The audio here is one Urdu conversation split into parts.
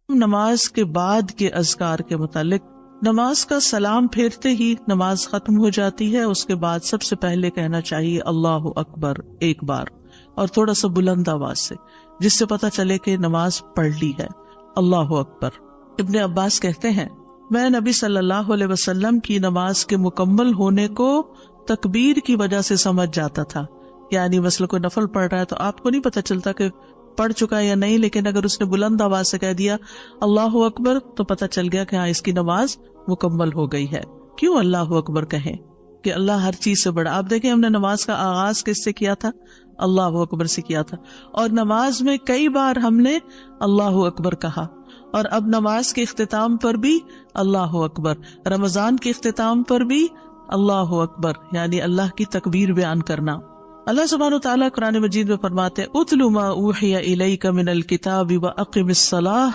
نماز کے بعد کے اذکار کے متعلق، نماز کا سلام پھیرتے ہی نماز ختم ہو جاتی ہے. اس کے بعد سب سے پہلے کہنا چاہیے اللہ اکبر ایک بار، اور تھوڑا سا بلند آواز سے، جس سے پتہ چلے کہ نماز پڑھ لی ہے. اللہ اکبر. ابن عباس کہتے ہیں میں نبی صلی اللہ علیہ وسلم کی نماز کے مکمل ہونے کو تکبیر کی وجہ سے سمجھ جاتا تھا. یعنی مثلا کوئی نفل پڑھ رہا ہے تو آپ کو نہیں پتہ چلتا کہ پڑھ چکا ہے یا نہیں، لیکن اگر اس نے بلند آواز سے کہہ دیا اللہ اکبر تو پتہ چل گیا کہ ہاں اس کی نماز مکمل ہو گئی ہے. کیوں اللہ اکبر کہیں؟ کہ اللہ ہر چیز سے بڑا. آپ دیکھیں ہم نے نماز کا آغاز کس سے کیا تھا؟ اللہ اکبر سے کیا تھا، اور نماز میں کئی بار ہم نے اللہ اکبر کہا، اور اب نماز کے اختتام پر بھی اللہ اکبر، رمضان کے اختتام پر بھی اللہ اکبر، یعنی اللہ کی تکبیر بیان کرنا. اللہ سبحانہ وتعالیٰ قرآن مجید میں فرماتے ہیں اتل ما اوحی الیک من الکتاب واقم الصلاۃ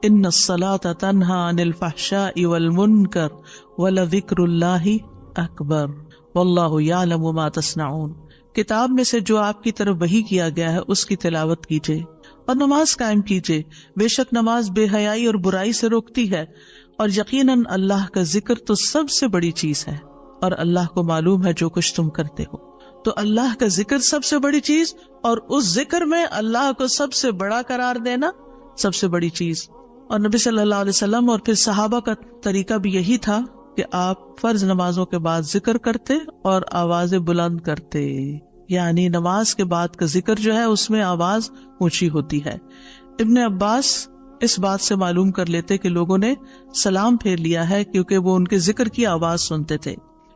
ان الصلاۃ تنہی عن الفحشاء والمنکر ولذکر اللہ اکبر واللہ یعلم ما تصنعون. کتاب میں سے جو آپ کی طرف وحی کیا گیا ہے اس کی تلاوت کیجیے اور نماز قائم کیجیے، بے شک نماز بے حیائی اور برائی سے روکتی ہے، اور یقیناً اللہ کا ذکر تو سب سے بڑی چیز ہے، اور اللہ کو معلوم ہے جو کچھ تم کرتے ہو. تو اللہ کا ذکر سب سے بڑی چیز، اور اس ذکر میں اللہ کو سب سے بڑا قرار دینا سب سے بڑی چیز. اور نبی صلی اللہ علیہ وسلم اور پھر صحابہ کا طریقہ بھی یہی تھا کہ آپ فرض نمازوں کے بعد ذکر کرتے اور آوازیں بلند کرتے. یعنی نماز کے بعد کا ذکر جو ہے اس میں آواز اونچی ہوتی ہے. ابن عباس اس بات سے معلوم کر لیتے کہ لوگوں نے سلام پھیر لیا ہے کیونکہ وہ ان کے ذکر کی آواز سنتے تھے.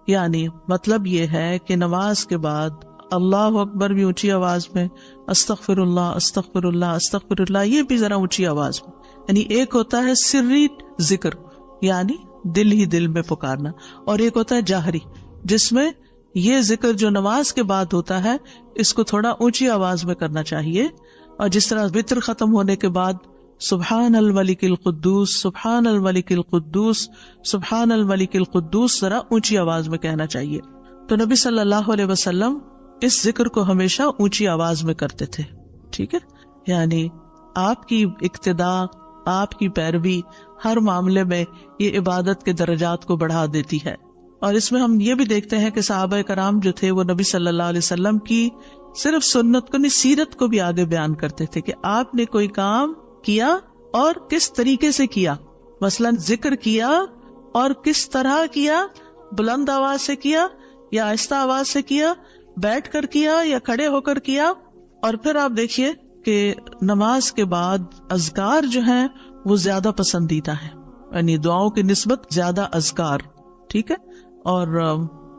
یعنی مطلب یہ ہے کہ نماز کے بعد اللہ اکبر بھی اونچی آواز میں، استغفر اللہ استغفر اللہ استغفر اللہ یہ بھی ذرا اونچی آواز میں. یعنی ایک ہوتا ہے سری ذکر، یعنی دل ہی دل میں پکارنا، اور ایک ہوتا ہے جاہری، جس میں یہ ذکر جو نماز کے بعد ہوتا ہے اس کو تھوڑا اونچی آواز میں کرنا چاہیے. اور جس طرح وتر ختم ہونے کے بعد سبحان الملک القدوس سبحان الملک القدوس سبحان الملک القدوس ذرا اونچی آواز میں کہنا چاہیے. تو نبی صلی اللہ علیہ وسلم اس ذکر کو ہمیشہ اونچی آواز میں کرتے تھے. ٹھیک ہے، یعنی آپ کی اقتداء، آپ کی پیروی ہر معاملے میں یہ عبادت کے درجات کو بڑھا دیتی ہے. اور اس میں ہم یہ بھی دیکھتے ہیں کہ صحابہ کرام جو تھے وہ نبی صلی اللہ علیہ وسلم کی صرف سنت کو نہیں، سیرت کو بھی آگے بیان کرتے تھے کہ آپ نے کوئی کام کیا اور کس طریقے سے کیا. مثلا ذکر کیا اور کس طرح کیا، بلند آواز سے کیا یا آہستہ آواز سے کیا، بیٹھ کر کیا یا کھڑے ہو کر کیا. اور پھر آپ دیکھیے کہ نماز کے بعد اذکار جو ہیں وہ زیادہ پسندیدہ ہیں، یعنی دعاؤں کی نسبت زیادہ اذکار. ٹھیک ہے، اور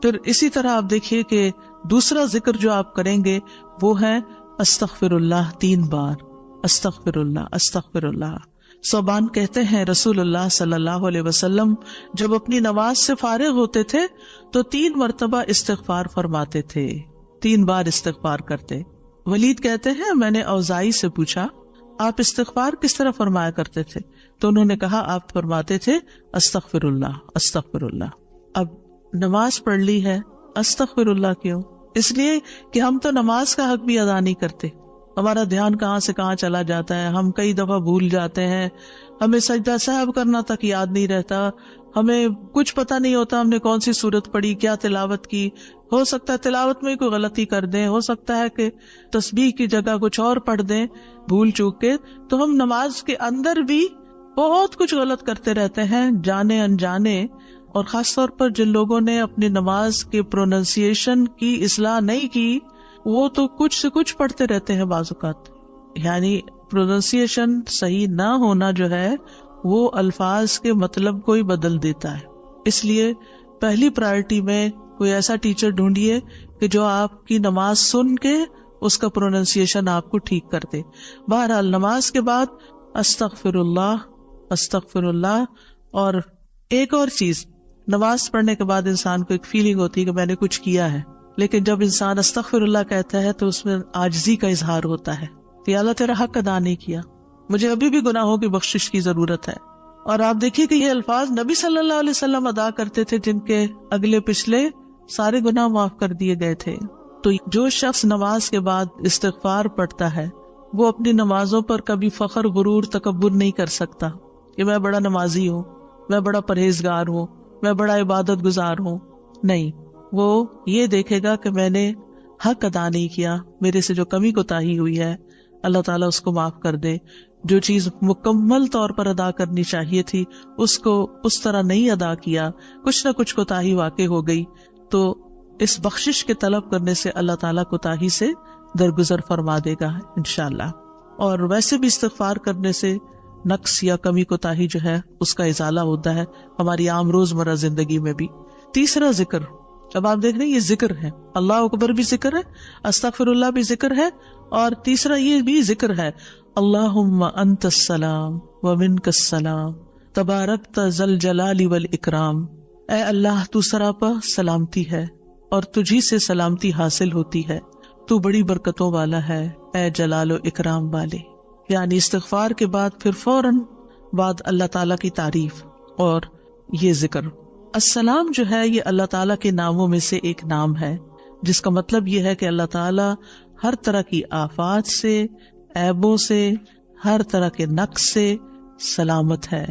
پھر اسی طرح آپ دیکھیے کہ دوسرا ذکر جو آپ کریں گے وہ ہے استغفر اللہ 3 بار، استغفر اللہ استغفر اللہ. صوبان کہتے ہیں رسول اللہ صلی اللہ علیہ وسلم جب اپنی نماز سے فارغ ہوتے تھے تو 3 مرتبہ استغفار فرماتے تھے، 3 بار استغفار کرتے. ولید کہتے ہیں میں نے اوزائی سے پوچھا آپ استغفار کس طرح فرمایا کرتے تھے؟ تو انہوں نے کہا آپ فرماتے تھے استغفر اللہ استغفر اللہ. اب نماز پڑھ لی ہے، استغفر اللہ کیوں؟ اس لیے کہ ہم تو نماز کا حق بھی ادا نہیں کرتے. ہمارا دھیان کہاں سے کہاں چلا جاتا ہے، ہم کئی دفعہ بھول جاتے ہیں، ہمیں سجدہ سہو کرنا تک یاد نہیں رہتا، ہمیں کچھ پتہ نہیں ہوتا ہم نے کون سی سورت پڑھی، کیا تلاوت کی. ہو سکتا ہے تلاوت میں کوئی غلطی کر دیں، ہو سکتا ہے کہ تسبیح کی جگہ کچھ اور پڑھ دیں بھول چوک کے. تو ہم نماز کے اندر بھی بہت کچھ غلط کرتے رہتے ہیں جانے انجانے. اور خاص طور پر جن لوگوں نے اپنی نماز کے پروننسیشن کی اصلاح نہیں کی وہ تو کچھ سے کچھ پڑھتے رہتے ہیں بعض اوقات. یعنی پروننسیشن صحیح نہ ہونا جو ہے وہ الفاظ کے مطلب کو ہی بدل دیتا ہے. اس لیے پہلی پرائرٹی میں کوئی ایسا ٹیچر ڈھونڈیے کہ جو آپ کی نماز سن کے اس کا پروننسیشن آپ کو ٹھیک کر دے. بہرحال نماز کے بعد استغفر اللہ استغفر اللہ. اور ایک اور چیز، نماز پڑھنے کے بعد انسان کو ایک فیلنگ ہوتی ہے کہ میں نے کچھ کیا ہے، لیکن جب انسان استغفر اللہ کہتا ہے تو اس میں عاجزی کا اظہار ہوتا ہے کہ اللہ تیرا حق ادا نہیں کیا، مجھے ابھی بھی گناہوں کی بخشش کی ضرورت ہے. اور آپ دیکھیے کہ یہ الفاظ نبی صلی اللہ علیہ وسلم ادا کرتے تھے جن کے اگلے پچھلے سارے گناہ معاف کر دیے گئے تھے. تو جو شخص نماز کے بعد استغفار پڑھتا ہے وہ اپنی نمازوں پر کبھی فخر غرور تکبر نہیں کر سکتا کہ میں بڑا نمازی ہوں، میں بڑا پرہیزگار ہوں، میں بڑا عبادت گزار ہوں. نہیں، وہ یہ دیکھے گا کہ میں نے حق ادا نہیں کیا، میرے سے جو کمی کوتاہی ہوئی ہے اللہ تعالیٰ اس کو معاف کر دے. جو چیز مکمل طور پر ادا کرنی چاہیے تھی اس کو اس طرح نہیں ادا کیا، کچھ نہ کچھ کوتاہی واقع ہو گئی، تو اس بخشش کے طلب کرنے سے اللہ تعالیٰ کوتاہی سے درگزر فرما دے گا انشاءاللہ. اور ویسے بھی استغفار کرنے سے نقص یا کمی کوتاہی جو ہے اس کا ازالہ ہوتا ہے ہماری عام روزمرہ زندگی میں بھی. تیسرا ذکر، اب آپ دیکھ رہے ہیں یہ ذکر ہے، اللہ اکبر بھی ذکر ہے، استغفر اللہ بھی ذکر ہے، اور تیسرا یہ بھی ذکر ہے، اللہم انت السلام ومنک السلام تبارکت ذی الجلال والاکرام. اے اللہ تو سراپا سلامتی ہے اور تجھی سے سلامتی حاصل ہوتی ہے، تو بڑی برکتوں والا ہے اے جلال و اکرام والے. یعنی استغفار کے بعد پھر فوراً بعد اللہ تعالیٰ کی تعریف اور یہ ذکر. السلام جو ہے یہ اللہ تعالیٰ کے ناموں میں سے ایک نام ہے، جس کا مطلب یہ ہے کہ اللہ تعالیٰ ہر طرح کی آفات سے، عیبوں سے، ہر طرح کے نقص سے سلامت ہے.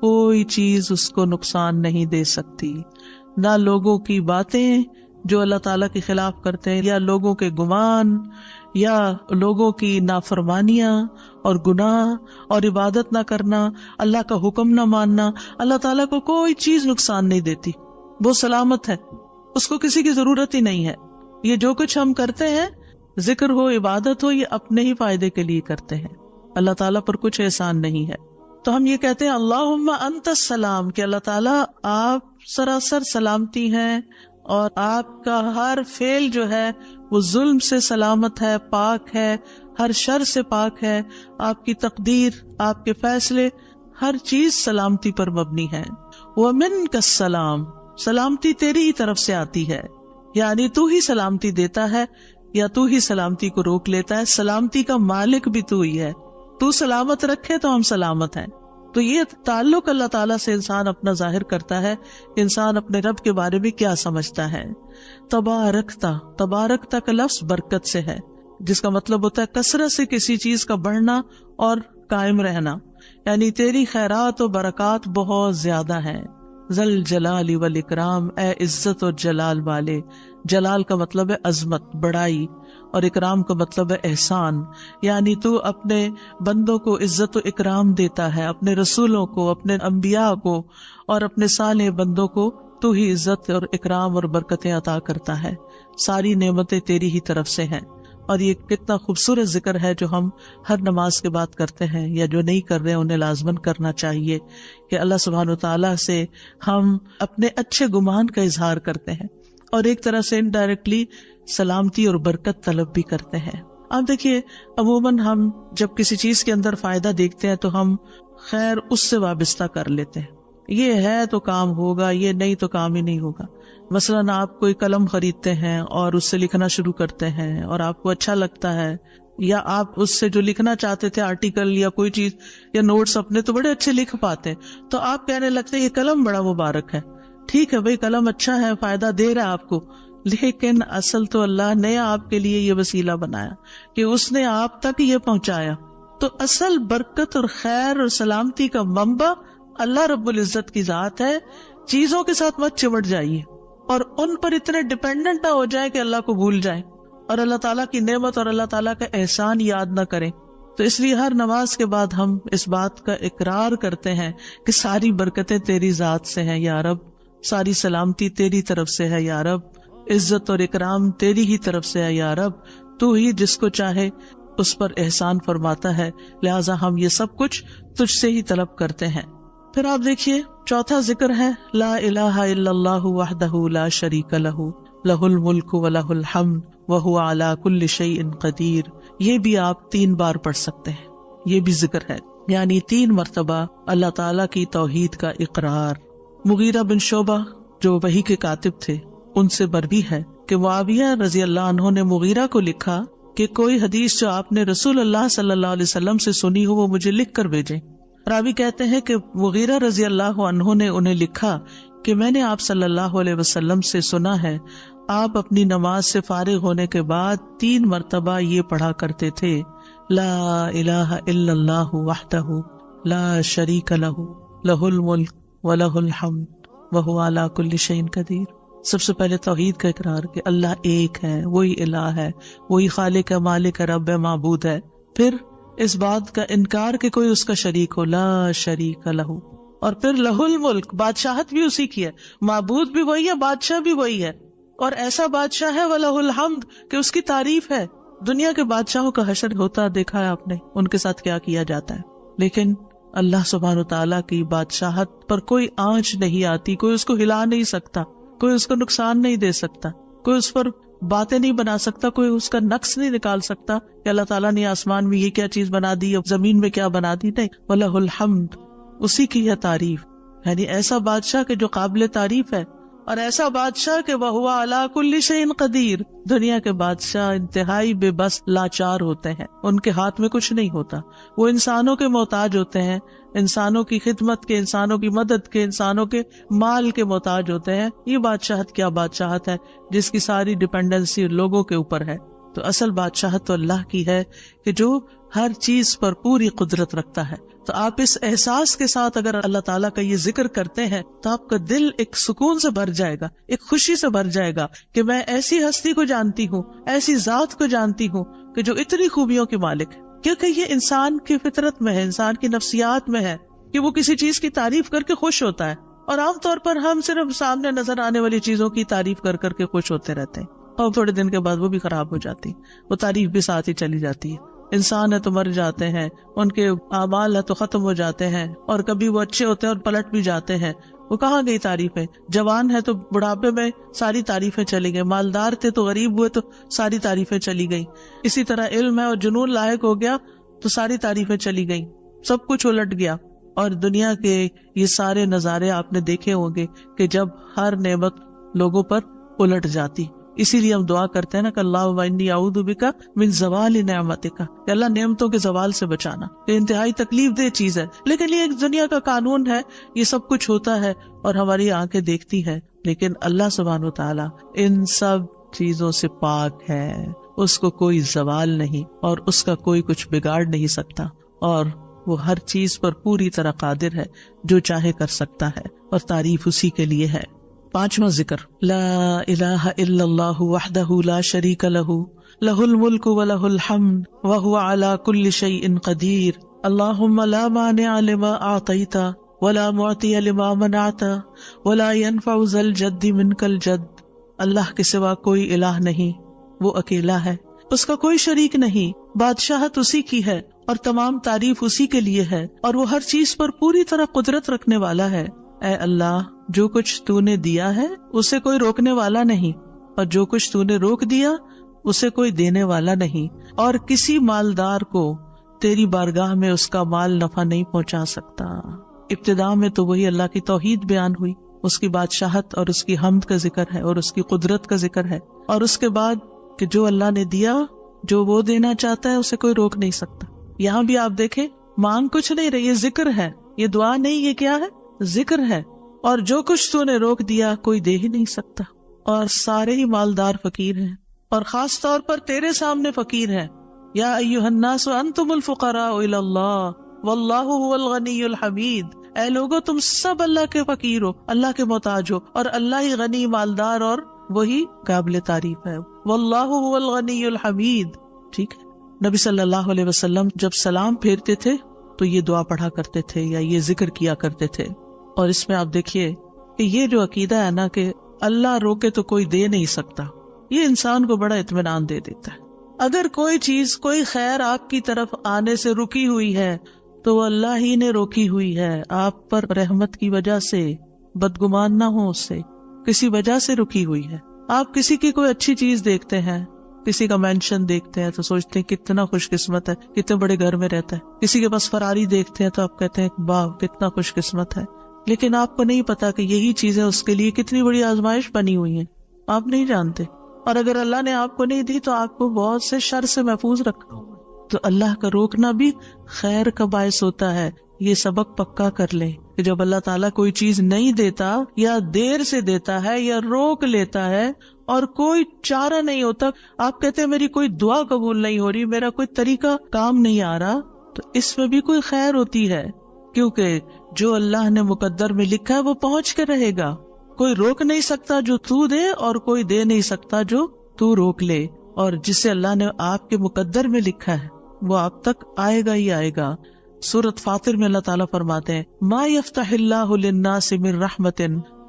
کوئی چیز اس کو نقصان نہیں دے سکتی، نہ لوگوں کی باتیں جو اللہ تعالیٰ کے خلاف کرتے ہیں، یا لوگوں کے گمان، یا لوگوں کی نافرمانیاں اور گناہ اور عبادت نہ کرنا، اللہ کا حکم نہ ماننا. اللہ تعالیٰ کو کوئی چیز نقصان نہیں دیتی، وہ سلامت ہے، اس کو کسی کی ضرورت ہی نہیں ہے. یہ جو کچھ ہم کرتے ہیں، ذکر ہو، عبادت ہو، یہ اپنے ہی فائدے کے لیے کرتے ہیں، اللہ تعالیٰ پر کچھ احسان نہیں ہے. تو ہم یہ کہتے ہیں اللہم انت السلام، کہ اللہ تعالیٰ آپ سراسر سلامتی ہیں اور آپ کا ہر فعل جو ہے وہ ظلم سے سلامت ہے، پاک ہے، ہر شر سے پاک ہے. آپ کی تقدیر، آپ کے فیصلے، ہر چیز سلامتی پر مبنی ہے. ومنک السلام، سلامتی تیری ہی طرف سے آتی ہے، یعنی تو ہی سلامتی دیتا ہے یا تو ہی سلامتی کو روک لیتا ہے. سلامتی کا مالک بھی تو ہی ہے، تو سلامت رکھے تو ہم سلامت ہیں. تو یہ تعلق اللہ تعالیٰ سے انسان اپنا ظاہر کرتا ہے، انسان اپنے رب کے بارے میں کیا سمجھتا ہے. تبارکتا، تبارکتا کا لفظ برکت سے ہے، جس کا مطلب ہوتا ہے کثرت سے کسی چیز کا بڑھنا اور قائم رہنا، یعنی تیری خیرات و برکات بہت زیادہ ہیں. ذل جلال والاکرام، اے عزت اور جلال والے. جلال کا مطلب ہے عظمت، بڑائی، اور اکرام کا مطلب ہے احسان. یعنی تو اپنے بندوں کو عزت و اکرام دیتا ہے، اپنے رسولوں کو، اپنے انبیاء کو اور اپنے صالح بندوں کو تو ہی عزت اور اکرام اور برکتیں عطا کرتا ہے. ساری نعمتیں تیری ہی طرف سے ہیں. اور یہ کتنا خوبصورت ذکر ہے جو ہم ہر نماز کے بعد کرتے ہیں، یا جو نہیں کر رہے انہیں لازماً کرنا چاہیے، کہ اللہ سبحانہ و تعالیٰ سے ہم اپنے اچھے گمان کا اظہار کرتے ہیں اور ایک طرح سے انڈائریکٹلی سلامتی اور برکت طلب بھی کرتے ہیں. آپ دیکھیے عموماً ہم جب کسی چیز کے اندر فائدہ دیکھتے ہیں تو ہم خیر اس سے وابستہ کر لیتے ہیں، یہ ہے تو کام ہوگا، یہ نہیں تو کام ہی نہیں ہوگا. مثلاً آپ کوئی قلم خریدتے ہیں اور اس سے لکھنا شروع کرتے ہیں اور آپ کو اچھا لگتا ہے، یا آپ اس سے جو لکھنا چاہتے تھے آرٹیکل یا کوئی چیز یا نوٹس اپنے تو بڑے اچھے لکھ پاتے ہیں، تو آپ کہنے لگتے ہیں یہ قلم بڑا مبارک ہے. ٹھیک ہے بھائی، قلم اچھا ہے، فائدہ دے رہا ہے آپ کو، لیکن اصل تو اللہ نے آپ کے لیے یہ وسیلہ بنایا کہ اس نے آپ تک یہ پہنچایا. تو اصل برکت اور خیر اور سلامتی کا منبع اللہ رب العزت کی ذات ہے. چیزوں کے ساتھ مت چمٹ جائیے اور ان پر اتنے ڈیپینڈنٹ نہ ہو جائے کہ اللہ کو بھول جائیں اور اللہ تعالیٰ کی نعمت اور اللہ تعالیٰ کا احسان یاد نہ کریں. تو اس لیے ہر نماز کے بعد ہم اس بات کا اقرار کرتے ہیں کہ ساری برکتیں تیری ذات سے ہیں یا رب، ساری سلامتی تیری طرف سے ہے یا رب، عزت اور اکرام تیری ہی طرف سے ہے یا رب، تو ہی جس کو چاہے اس پر احسان فرماتا ہے، لہٰذا ہم یہ سب کچھ تجھ سے ہی طلب کرتے ہیں. پھر آپ دیکھیے چوتھا ذکر ہے لا الہ الا اللہ وحدہ لا شریک لہ لہ الملک و لہ الحمد وہو علی کل شیء قدیر. یہ بھی آپ 3 بار پڑھ سکتے ہیں، یہ بھی ذکر ہے، یعنی 3 مرتبہ اللہ تعالیٰ کی توحید کا اقرار. مغیرہ بن شعبہ جو وحی کے کاتب تھے ان سے مروی ہے کہ معاویہ رضی اللہ عنہ نے مغیرہ کو لکھا کہ کوئی حدیث جو آپ نے رسول اللہ صلی اللہ علیہ وسلم سے سنی ہو وہ مجھے لکھ کر بھیجیں. راوی کہتے ہیں کہ مغیرہ رضی اللہ عنہ نے انہیں لکھا کہ میں نے آپ صلی اللہ علیہ وسلم سے سنا ہے آپ اپنی نماز سے فارغ ہونے کے بعد 3 مرتبہ یہ پڑھا کرتے تھے لا الہ الا اللہ وحدہ لا شریک لہ لہ الملک ولہ الحمد وہو علی کل شیء قدیر. سب سے پہلے توحید کا اقرار کہ اللہ ایک ہے، وہی الہ ہے، وہی خالق ہے، مالک ہے، رب ہے، معبود ہے. پھر اس بات کا انکار کہ کوئی اس کا شریک ہو، لا شریک لہ. اور پھر لہ الملک، بادشاہت بھی اسی کی ہے، معبود بھی وہی ہے، بادشاہ بھی وہی ہے، اور ایسا بادشاہ ہے وَلَهُ الْحَمْدُ کہ اس کی تعریف ہے. دنیا کے بادشاہوں کا حشر ہوتا دیکھا ہے آپ نے، ان کے ساتھ کیا کیا جاتا ہے. لیکن اللہ سبحانہ وتعالیٰ کی بادشاہت پر کوئی آنچ نہیں آتی، کوئی اس کو ہلا نہیں سکتا، کوئی اس کو نقصان نہیں دے سکتا، کوئی اس پر باتیں نہیں بنا سکتا، کوئی اس کا نقص نہیں نکال سکتا کہ اللہ تعالیٰ نے آسمان میں یہ کیا چیز بنا دی اور زمین میں کیا بنا دی. نہیں، وَلَهُ الْحَمْدُ، اسی کی ہے تعریف. یعنی ایسا بادشاہ کہ جو قابل تعریف ہے، اور ایسا بادشاہ کہ وَهُوَ عَلَى كُلِّ شَيْءٍ قدیر. دنیا کے بادشاہ انتہائی بے بس لاچار ہوتے ہیں، ان کے ہاتھ میں کچھ نہیں ہوتا، وہ انسانوں کے محتاج ہوتے ہیں، انسانوں کی خدمت کے، انسانوں کی مدد کے، انسانوں کے مال کے محتاج ہوتے ہیں. یہ بادشاہت کیا بادشاہت ہے جس کی ساری ڈیپینڈنسی لوگوں کے اوپر ہے. تو اصل بادشاہت تو اللہ کی ہے کہ جو ہر چیز پر پوری قدرت رکھتا ہے. تو آپ اس احساس کے ساتھ اگر اللہ تعالیٰ کا یہ ذکر کرتے ہیں تو آپ کا دل ایک سکون سے بھر جائے گا، ایک خوشی سے بھر جائے گا کہ میں ایسی ہستی کو جانتی ہوں، ایسی ذات کو جانتی ہوں کہ جو اتنی خوبیوں کی مالک ہے. کیونکہ یہ انسان کی فطرت میں ہے، انسان کی نفسیات میں ہے کہ وہ کسی چیز کی تعریف کر کے خوش ہوتا ہے. اور عام طور پر ہم صرف سامنے نظر آنے والی چیزوں کی تعریف کر کر کے خوش ہوتے رہتے ہیں، اور تھوڑے دن کے بعد وہ بھی خراب ہو جاتی، وہ تعریف بھی ساتھ ہی چلی جاتی ہے. انسان ہے تو مر جاتے ہیں، ان کے اعمال ہے تو ختم ہو جاتے ہیں، اور کبھی وہ اچھے ہوتے ہیں اور پلٹ بھی جاتے ہیں. وہ کہاں گئی تعریفیں؟ جوان ہے تو بڑھاپے میں ساری تعریفیں چلی گئی، مالدار تھے تو غریب ہوئے تو ساری تعریفیں چلی گئی. اسی طرح علم ہے اور جنون لاحق ہو گیا تو ساری تعریفیں چلی گئی، سب کچھ الٹ گیا. اور دنیا کے یہ سارے نظارے آپ نے دیکھے ہوں گے کہ جب ہر نعمت لوگوں پر الٹ جاتی. اسی لیے ہم دعا کرتے ہیں نا کہ اللہ انی اعوذ بک من زوال نعمتک، کہ اللہ نعمتوں کے زوال سے بچانا. یہ انتہائی تکلیف دہ چیز ہے، لیکن یہ ایک دنیا کا قانون ہے. یہ سب کچھ ہوتا ہے اور ہماری آنکھیں دیکھتی ہے، لیکن اللہ سبحانہ وتعالی ان سب چیزوں سے پاک ہے. اس کو کوئی زوال نہیں اور اس کا کوئی کچھ بگاڑ نہیں سکتا، اور وہ ہر چیز پر پوری طرح قادر ہے، جو چاہے کر سکتا ہے، اور تعریف اسی کے لیے ہے. پانچواں ذکر، لا الہ الا اللہ وحدہ لا شریک لہ لہ الملک ولہ الحمد وہو علی کل شیء قدیر. اللہم لا مانع لما اعطیت ولا معطی لما منعت ولا ينفع ذا الجد منک الجد. اللہ کے سوا کوئی الہ نہیں، وہ اکیلا ہے، اس کا کوئی شریک نہیں، بادشاہت اسی کی ہے اور تمام تعریف اسی کے لیے ہے، اور وہ ہر چیز پر پوری طرح قدرت رکھنے والا ہے. اے اللہ، جو کچھ تو نے دیا ہے اسے کوئی روکنے والا نہیں، اور جو کچھ تو نے روک دیا اسے کوئی دینے والا نہیں، اور کسی مالدار کو تیری بارگاہ میں اس کا مال نفع نہیں پہنچا سکتا. ابتدا میں تو وہی اللہ کی توحید بیان ہوئی، اس کی بادشاہت اور اس کی حمد کا ذکر ہے اور اس کی قدرت کا ذکر ہے، اور اس کے بعد کہ جو اللہ نے دیا، جو وہ دینا چاہتا ہے اسے کوئی روک نہیں سکتا. یہاں بھی آپ دیکھیں، مانگ کچھ نہیں رہی، یہ ذکر ہے، یہ دعا نہیں، یہ کیا ہے؟ ذکر ہے. اور جو کچھ تو نے روک دیا کوئی دے ہی نہیں سکتا، اور سارے ہی مالدار فقیر ہیں، اور خاص طور پر تیرے سامنے فقیر ہیں. یا ایھا الناس انتم الفقراء الی اللہ واللہ هو الغنی الحمید. اے لوگو، تم سب اللہ کے فقیر ہو، اللہ کے محتاج ہو، اور اللہ ہی غنی، مالدار اور وہی قابل تعریف ہے. واللہ هو الغنی الحمید. ٹھیک ہے. نبی صلی اللہ علیہ وسلم جب سلام پھیرتے تھے تو یہ دعا پڑھا کرتے تھے یا یہ ذکر کیا کرتے تھے. اور اس میں آپ دیکھیے کہ یہ جو عقیدہ ہے نا کہ اللہ روکے تو کوئی دے نہیں سکتا، یہ انسان کو بڑا اطمینان دے دیتا ہے. اگر کوئی چیز، کوئی خیر آپ کی طرف آنے سے رکی ہوئی ہے تو وہ اللہ ہی نے روکی ہوئی ہے، آپ پر رحمت کی وجہ سے. بدگمان نہ ہو، اس سے کسی وجہ سے رکی ہوئی ہے. آپ کسی کی کوئی اچھی چیز دیکھتے ہیں، کسی کا مینشن دیکھتے ہیں تو سوچتے ہیں کتنا خوش قسمت ہے، کتنے بڑے گھر میں رہتا ہے. کسی کے پاس فراری دیکھتے ہیں تو آپ کہتے ہیں واہ کتنا خوش قسمت ہے. لیکن آپ کو نہیں پتا کہ یہی چیزیں اس کے لیے کتنی بڑی آزمائش بنی ہوئی ہیں، آپ نہیں جانتے. اور اگر اللہ نے آپ کو نہیں دی تو آپ کو بہت سے شر سے محفوظ رکھا. تو اللہ کا روکنا بھی خیر کا باعث ہوتا ہے یہ سبق پکا کر لیں کہ جب اللہ تعالیٰ کوئی چیز نہیں دیتا یا دیر سے دیتا ہے یا روک لیتا ہے اور کوئی چارہ نہیں ہوتا، آپ کہتے ہیں میری کوئی دعا قبول نہیں ہو رہی، میرا کوئی طریقہ کام نہیں آ رہا، تو اس میں بھی کوئی خیر ہوتی ہے، کیونکہ جو اللہ نے مقدر میں لکھا ہے وہ پہنچ کے رہے گا۔ کوئی روک نہیں سکتا جو تو دے، اور کوئی دے نہیں سکتا جو تو روک لے، اور جسے اللہ نے آپ کے مقدر میں لکھا ہے وہ آپ تک آئے گا ہی آئے گا۔ سورۃ فاطر میں اللہ تعالیٰ فرماتے ہیں ما یفتح اللہ للناس من رحمت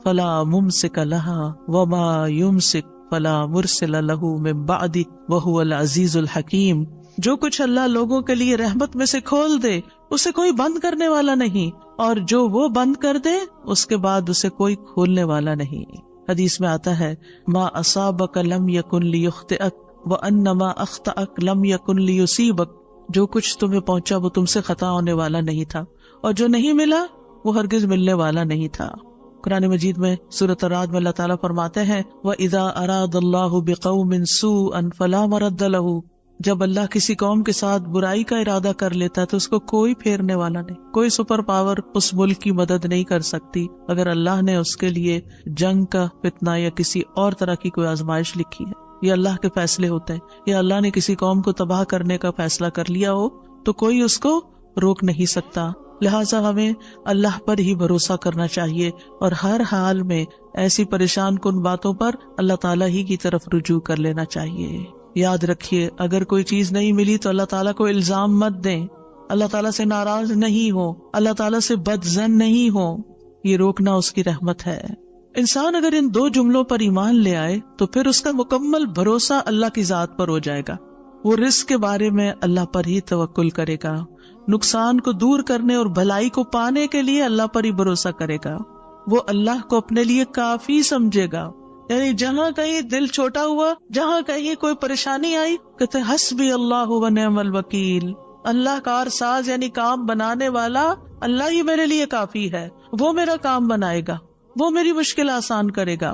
فلا ممسک لها وما یمسک فلا مرسل له من بعده وهو العزیز الحکیم۔ جو کچھ اللہ لوگوں کے لیے رحمت میں سے کھول دے اسے کوئی بند کرنے والا نہیں، اور جو وہ بند کر دے اس کے بعد اسے کوئی کھولنے والا نہیں۔ حدیث میں آتا ہے ما اصابک لم یکن لیخطئک وان ما اخطأک لم یکن لیصیبک، جو کچھ تمہیں پہنچا وہ تم سے خطا ہونے والا نہیں تھا، اور جو نہیں ملا وہ ہرگز ملنے والا نہیں تھا۔ قرآن مجید میں سورۃ الرعد میں اللہ تعالیٰ فرماتے ہیں وَإِذَا أَرَادَ اللَّهُ بِقَوْمٍ سُوءًا فَلَا مَرَدَّ لَهُ، جب اللہ کسی قوم کے ساتھ برائی کا ارادہ کر لیتا ہے تو اس کو کوئی پھیرنے والا نہیں، کوئی سپر پاور اس ملک کی مدد نہیں کر سکتی اگر اللہ نے اس کے لیے جنگ کا فتنہ یا کسی اور طرح کی کوئی آزمائش لکھی ہے۔ یہ اللہ کے فیصلے ہوتے ہیں، یا اللہ نے کسی قوم کو تباہ کرنے کا فیصلہ کر لیا ہو تو کوئی اس کو روک نہیں سکتا۔ لہٰذا ہمیں اللہ پر ہی بھروسہ کرنا چاہیے، اور ہر حال میں ایسی پریشان کن باتوں پر اللہ تعالیٰ ہی کی طرف رجوع کر لینا چاہیے۔ یاد رکھیے اگر کوئی چیز نہیں ملی تو اللہ تعالیٰ کو الزام مت دیں، اللہ تعالیٰ سے ناراض نہیں ہو، اللہ تعالیٰ سے بدظن نہیں ہو، یہ روکنا اس کی رحمت ہے۔ انسان اگر ان دو جملوں پر ایمان لے آئے تو پھر اس کا مکمل بھروسہ اللہ کی ذات پر ہو جائے گا، وہ رزق کے بارے میں اللہ پر ہی توکل کرے گا، نقصان کو دور کرنے اور بھلائی کو پانے کے لیے اللہ پر ہی بھروسہ کرے گا، وہ اللہ کو اپنے لیے کافی سمجھے گا۔ یعنی جہاں کہیں دل چھوٹا ہوا، جہاں کہیں کوئی پریشانی آئی، کہتے حسبی اللہ و نعم الوکیل، اللہ کار ساز یعنی کام بنانے والا اللہ ہی میرے لیے کافی ہے، وہ میرا کام بنائے گا، وہ میری مشکل آسان کرے گا۔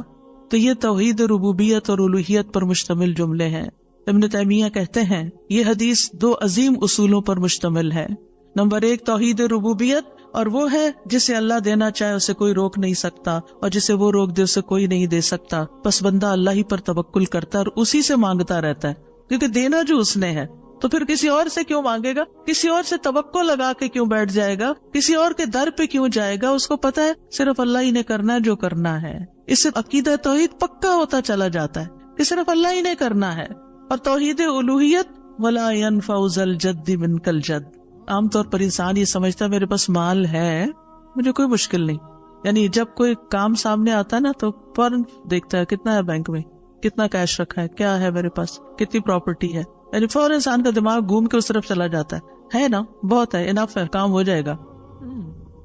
تو یہ توحید ربوبیت اور الوہیت پر مشتمل جملے ہیں۔ ابن تیمیہ کہتے ہیں یہ حدیث دو عظیم اصولوں پر مشتمل ہے۔ نمبر 1 توحید ربوبیت، اور وہ ہے جسے اللہ دینا چاہے اسے کوئی روک نہیں سکتا، اور جسے وہ روک دے اسے کوئی نہیں دے سکتا، بس بندہ اللہ ہی پر توکل کرتا ہے اور اسی سے مانگتا رہتا ہے، کیونکہ دینا جو اس نے ہے، تو پھر کسی اور سے کیوں مانگے گا، کسی اور سے توقع لگا کے کیوں بیٹھ جائے گا، کسی اور کے در پہ کیوں جائے گا، اس کو پتا ہے صرف اللہ ہی نے کرنا ہے جو کرنا ہے۔ اس سے عقیدہ توحید پکا ہوتا چلا جاتا ہے کہ صرف اللہ ہی نے کرنا ہے۔ اور توحید الوہیت ولا ينفع ذا الجد منک الجد، عام طور پر انسان یہ سمجھتا ہے میرے پاس مال ہے مجھے کوئی مشکل نہیں، یعنی جب کوئی کام سامنے آتا ہے نا تو فوراً دیکھتا ہے کتنا ہے بینک میں، کتنا کیش رکھا ہے، کیا ہے میرے پاس، کتنی پراپرٹی ہے، یعنی فوراً انسان کا دماغ گھوم کے اس طرف چلا جاتا ہے نا بہت ہے، انف ہے، کام ہو جائے گا۔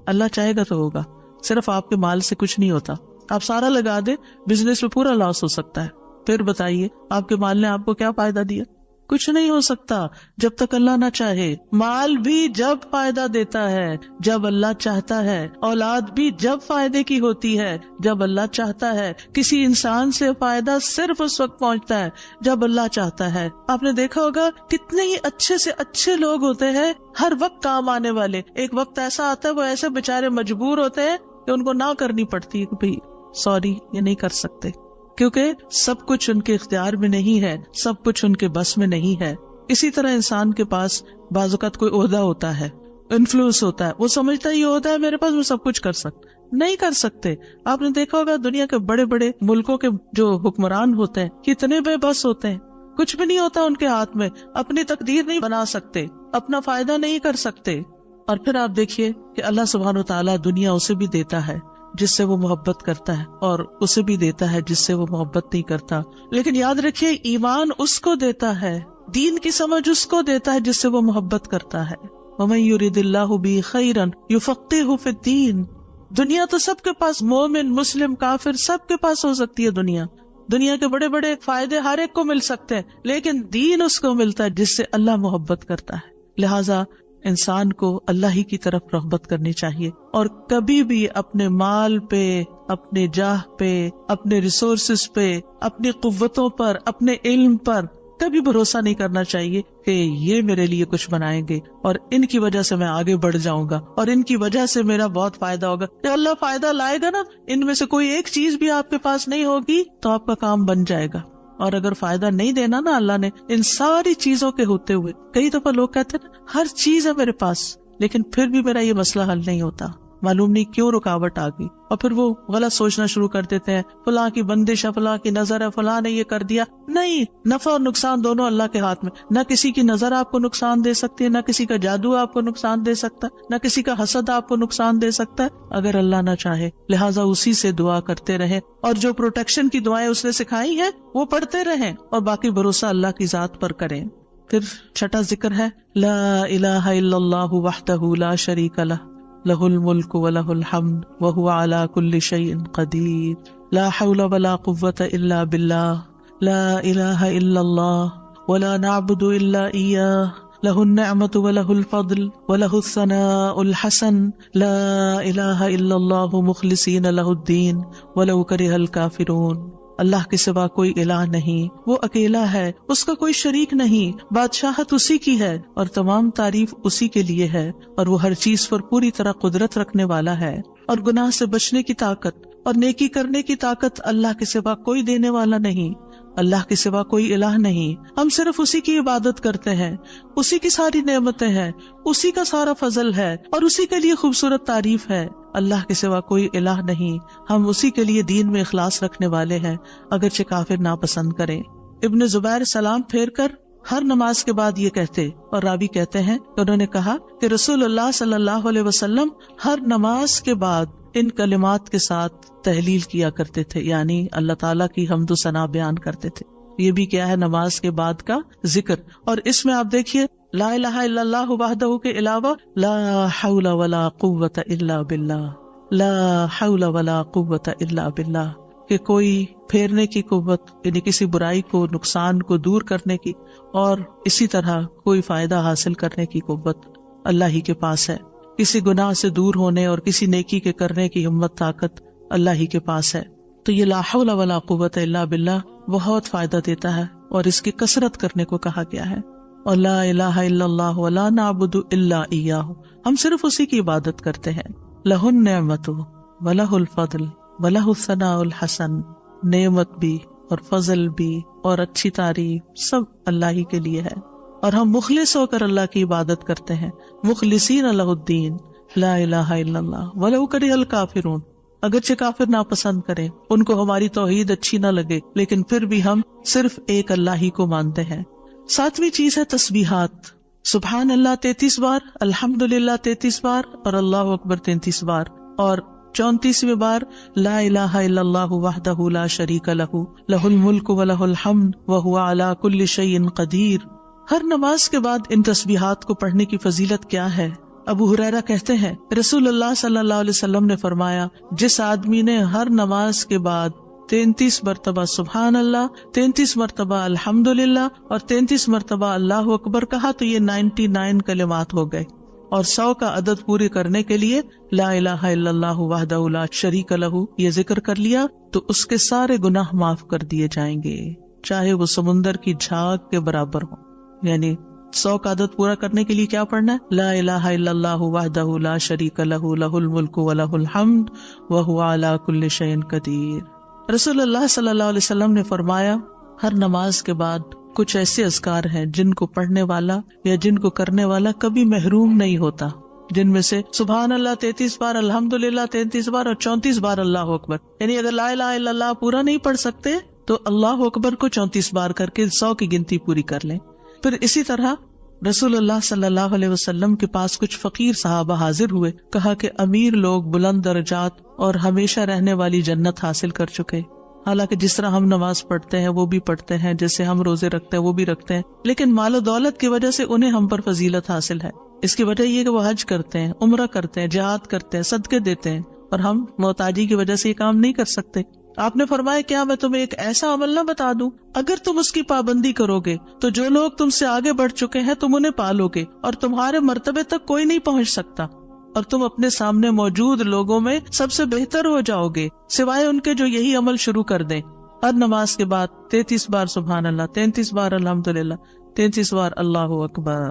اللہ چاہے گا تو ہوگا، صرف آپ کے مال سے کچھ نہیں ہوتا، آپ سارا لگا دیں بزنس میں پورا لاس ہو سکتا ہے، پھر بتائیے آپ کے مال نے آپ کو کیا فائدہ دیا، کچھ نہیں ہو سکتا جب تک اللہ نہ چاہے۔ مال بھی جب فائدہ دیتا ہے جب اللہ چاہتا ہے، اولاد بھی جب فائدے کی ہوتی ہے جب اللہ چاہتا ہے، کسی انسان سے فائدہ صرف اس وقت پہنچتا ہے جب اللہ چاہتا ہے۔ آپ نے دیکھا ہوگا کتنے ہی اچھے سے اچھے لوگ ہوتے ہیں ہر وقت کام آنے والے، ایک وقت ایسا آتا ہے وہ ایسے بےچارے مجبور ہوتے ہیں کہ ان کو نہ کرنی پڑتی ہے کہ بھائی سوری یہ نہیں کر سکتے، کیونکہ سب کچھ ان کے اختیار میں نہیں ہے، سب کچھ ان کے بس میں نہیں ہے۔ اسی طرح انسان کے پاس بعض اوقات کوئی عہدہ ہوتا ہے، انفلوئنس ہوتا ہے، وہ سمجھتا ہے یہ عہدہ ہے میرے پاس میں سب کچھ کر سکتا، نہیں کر سکتے۔ آپ نے دیکھا ہوگا دنیا کے بڑے بڑے ملکوں کے جو حکمران ہوتے ہیں کتنے بے بس ہوتے ہیں، کچھ بھی نہیں ہوتا ان کے ہاتھ میں، اپنی تقدیر نہیں بنا سکتے، اپنا فائدہ نہیں کر سکتے۔ اور پھر آپ دیکھیے کہ اللہ سبحانہ وتعالیٰ دنیا اسے بھی دیتا ہے جس سے وہ محبت کرتا ہے، اور اسے بھی دیتا ہے جس سے وہ محبت نہیں کرتا۔ لیکن یاد رکھیے ایمان اس کو دیتا ہے، دین کی سمجھ اس کو دیتا ہے جس سے وہ محبت کرتا ہے۔ وَمَن يُرِدِ اللَّهُ بِهِ خَيْرًا يُفَقِّهُ فِي الدِّينِ، دنیا تو سب کے پاس، مومن مسلم کافر سب کے پاس ہو سکتی ہے، دنیا کے بڑے بڑے فائدے ہر ایک کو مل سکتے ہیں، لیکن دین اس کو ملتا ہے جس سے اللہ محبت کرتا ہے۔ لہٰذا انسان کو اللہ ہی کی طرف رغبت کرنی چاہیے، اور کبھی بھی اپنے مال پہ، اپنے جاہ پہ، اپنے ریسورسز پہ، اپنی قوتوں پر، اپنے علم پر کبھی بھروسہ نہیں کرنا چاہیے کہ یہ میرے لیے کچھ بنائیں گے اور ان کی وجہ سے میں آگے بڑھ جاؤں گا اور ان کی وجہ سے میرا بہت فائدہ ہوگا. کہ اللہ فائدہ لائے گا نا، ان میں سے کوئی ایک چیز بھی آپ کے پاس نہیں ہوگی تو آپ کا کام بن جائے گا. اور اگر فائدہ نہیں دینا نا اللہ نے ان ساری چیزوں کے ہوتے ہوئے، کئی دفعہ لوگ کہتے ہیں ہر چیز ہے میرے پاس لیکن پھر بھی میرا یہ مسئلہ حل نہیں ہوتا، معلوم نہیں کیوں رکاوٹ آ گئی، اور پھر وہ غلط سوچنا شروع کر دیتے ہیں فلاں کی بندش ہے، فلاں کی نظر ہے، فلاں نے یہ کر دیا. نہیں، نفع اور نقصان دونوں اللہ کے ہاتھ میں. نہ کسی کی نظر آپ کو نقصان دے سکتی ہے، نہ کسی کا جادو آپ کو نقصان دے سکتا ہے، نہ کسی کا حسد آپ کو نقصان دے سکتا ہے اگر اللہ نہ چاہے. لہٰذا اسی سے دعا کرتے رہیں اور جو پروٹیکشن کی دعائیں اس نے سکھائی ہیں وہ پڑھتے رہیں اور باقی بھروسہ اللہ کی ذات پر کریں. پھر چھٹا ذکر ہے لا الہ الا اللہ وحدہ لا شریک لہ لہ الملک ولہ الحمد وہو علی کل شیء قدیر لا حول ولا قوة الا باللہ لا الہ الا اللہ ولا نعبد الا ایاہ لہ النعمۃ ولہ الفضل ولہ الثناء الحسن لا الہ الا اللہ مخلصین لہ الدین ولو کرہ الکافرون. اللہ کے سوا کوئی الہ نہیں، وہ اکیلا ہے، اس کا کوئی شریک نہیں، بادشاہت اسی کی ہے اور تمام تعریف اسی کے لیے ہے، اور وہ ہر چیز پر پوری طرح قدرت رکھنے والا ہے، اور گناہ سے بچنے کی طاقت اور نیکی کرنے کی طاقت اللہ کے سوا کوئی دینے والا نہیں. اللہ کے سوا کوئی الہ نہیں، ہم صرف اسی کی عبادت کرتے ہیں، اسی کی ساری نعمتیں ہیں، اسی کا سارا فضل ہے اور اسی کے لیے خوبصورت تعریف ہے. اللہ کے سوا کوئی الہ نہیں، ہم اسی کے لیے دین میں اخلاص رکھنے والے ہیں اگرچہ کافر ناپسند کریں. ابن زبیر سلام پھیر کر ہر نماز کے بعد یہ کہتے، اور راوی کہتے ہیں کہ انہوں نے کہا کہ رسول اللہ صلی اللہ علیہ وسلم ہر نماز کے بعد ان کلمات کے ساتھ تحلیل کیا کرتے تھے، یعنی اللہ تعالیٰ کی حمد و ثنا بیان کرتے تھے. یہ بھی کیا ہے نماز کے بعد کا ذکر. اور اس میں آپ دیکھیے لا الہ الا اللہ وحدہ کے علاوہ لا حول ولا قوة الا باللہ، لا حول ولا قوة الا باللہ، کہ کوئی پھیرنے کی قوت یعنی کسی برائی کو نقصان کو دور کرنے کی اور اسی طرح کوئی فائدہ حاصل کرنے کی قوت اللہ ہی کے پاس ہے. کسی گناہ سے دور ہونے اور کسی نیکی کے کرنے کی ہمت طاقت اللہ ہی کے پاس ہے. تو یہ لا حول ولا قوة الا باللہ بہت فائدہ دیتا ہے اور اس کی کثرت کرنے کو کہا گیا ہے. اور لا الہ الا اللہ ولا نعبد الا ایاہ، ہم صرف اسی کی عبادت کرتے ہیں. لہ النعمۃ ولہ الفضل ولہ الثناء الحسن، نعمت بھی اور فضل بھی اور اچھی تعریف سب اللہ ہی کے لیے ہے، اور ہم مخلص ہو کر اللہ کی عبادت کرتے ہیں. مخلصین لہ الدین لا الہ الا اللہ ولو کرہ الکافرون، اگرچہ کافر ناپسند کریں، ان کو ہماری توحید اچھی نہ لگے، لیکن پھر بھی ہم صرف ایک اللہ ہی کو مانتے ہیں. ساتویں چیز ہے تسبیحات. سبحان اللہ 33 بار، الحمدللہ 33 بار اور اللہ اکبر 33 بار، اور 34ویں بار لا الہ الا اللہ وحدہ لا شریک لہ لہ الملک ولہ الحمد وہو علی کل شیء قدیر. ہر نماز کے بعد ان تسبیحات کو پڑھنے کی فضیلت کیا ہے؟ ابو ہریرہ کہتے ہیں رسول اللہ صلی اللہ علیہ وسلم نے فرمایا، جس آدمی نے ہر نماز کے بعد 33 مرتبہ سبحان اللہ، 33 مرتبہ الحمدللہ اور 33 مرتبہ اللہ اکبر کہا تو یہ 99 کلمات ہو گئے، اور 100 کا عدد پورے کرنے کے لیے لا الہ الا اللہ وحدہ لا شریک لہ یہ ذکر کر لیا تو اس کے سارے گناہ معاف کر دیے جائیں گے، چاہے وہ سمندر کی جھاگ کے برابر ہو. یعنی 100 کا عدد پورا کرنے کے لیے کیا پڑھنا ہے؟ لا الہ الا اللہ وحدہ لا شریک لہ لہ الملک ولہ الحمد وہو علی کل شیء قدیر. رسول اللہ صلی اللہ علیہ وسلم نے فرمایا ہر نماز کے بعد کچھ ایسے اذکار ہیں جن کو پڑھنے والا یا جن کو کرنے والا کبھی محروم نہیں ہوتا، جن میں سے سبحان اللہ 33 بار، الحمدللہ 33 بار اور 34 بار اللہ اکبر. یعنی اگر لا الہ الا اللہ پورا نہیں پڑھ سکتے تو اللہ اکبر کو 34 بار کر کے 100 کی گنتی پوری کر لیں. پھر اسی طرح رسول اللہ صلی اللہ علیہ وسلم کے پاس کچھ فقیر صحابہ حاضر ہوئے، کہا کہ امیر لوگ بلند درجات اور ہمیشہ رہنے والی جنت حاصل کر چکے، حالانکہ جس طرح ہم نماز پڑھتے ہیں وہ بھی پڑھتے ہیں، جیسے ہم روزے رکھتے ہیں وہ بھی رکھتے ہیں، لیکن مال و دولت کی وجہ سے انہیں ہم پر فضیلت حاصل ہے. اس کی وجہ یہ کہ وہ حج کرتے ہیں، عمرہ کرتے ہیں، جہاد کرتے ہیں، صدقے دیتے ہیں، اور ہم محتاجی کی وجہ سے یہ کام نہیں کر سکتے. آپ نے فرمایا کیا میں تمہیں ایک ایسا عمل نہ بتا دوں، اگر تم اس کی پابندی کرو گے تو جو لوگ تم سے آگے بڑھ چکے ہیں تم انہیں پالو گے اور تمہارے مرتبے تک کوئی نہیں پہنچ سکتا، اور تم اپنے سامنے موجود لوگوں میں سب سے بہتر ہو جاؤ گے سوائے ان کے جو یہی عمل شروع کر دیں. ہر نماز کے بعد 33 بار سبحان اللہ، 33 بار الحمدللہ، 33 بار اللہ اکبر،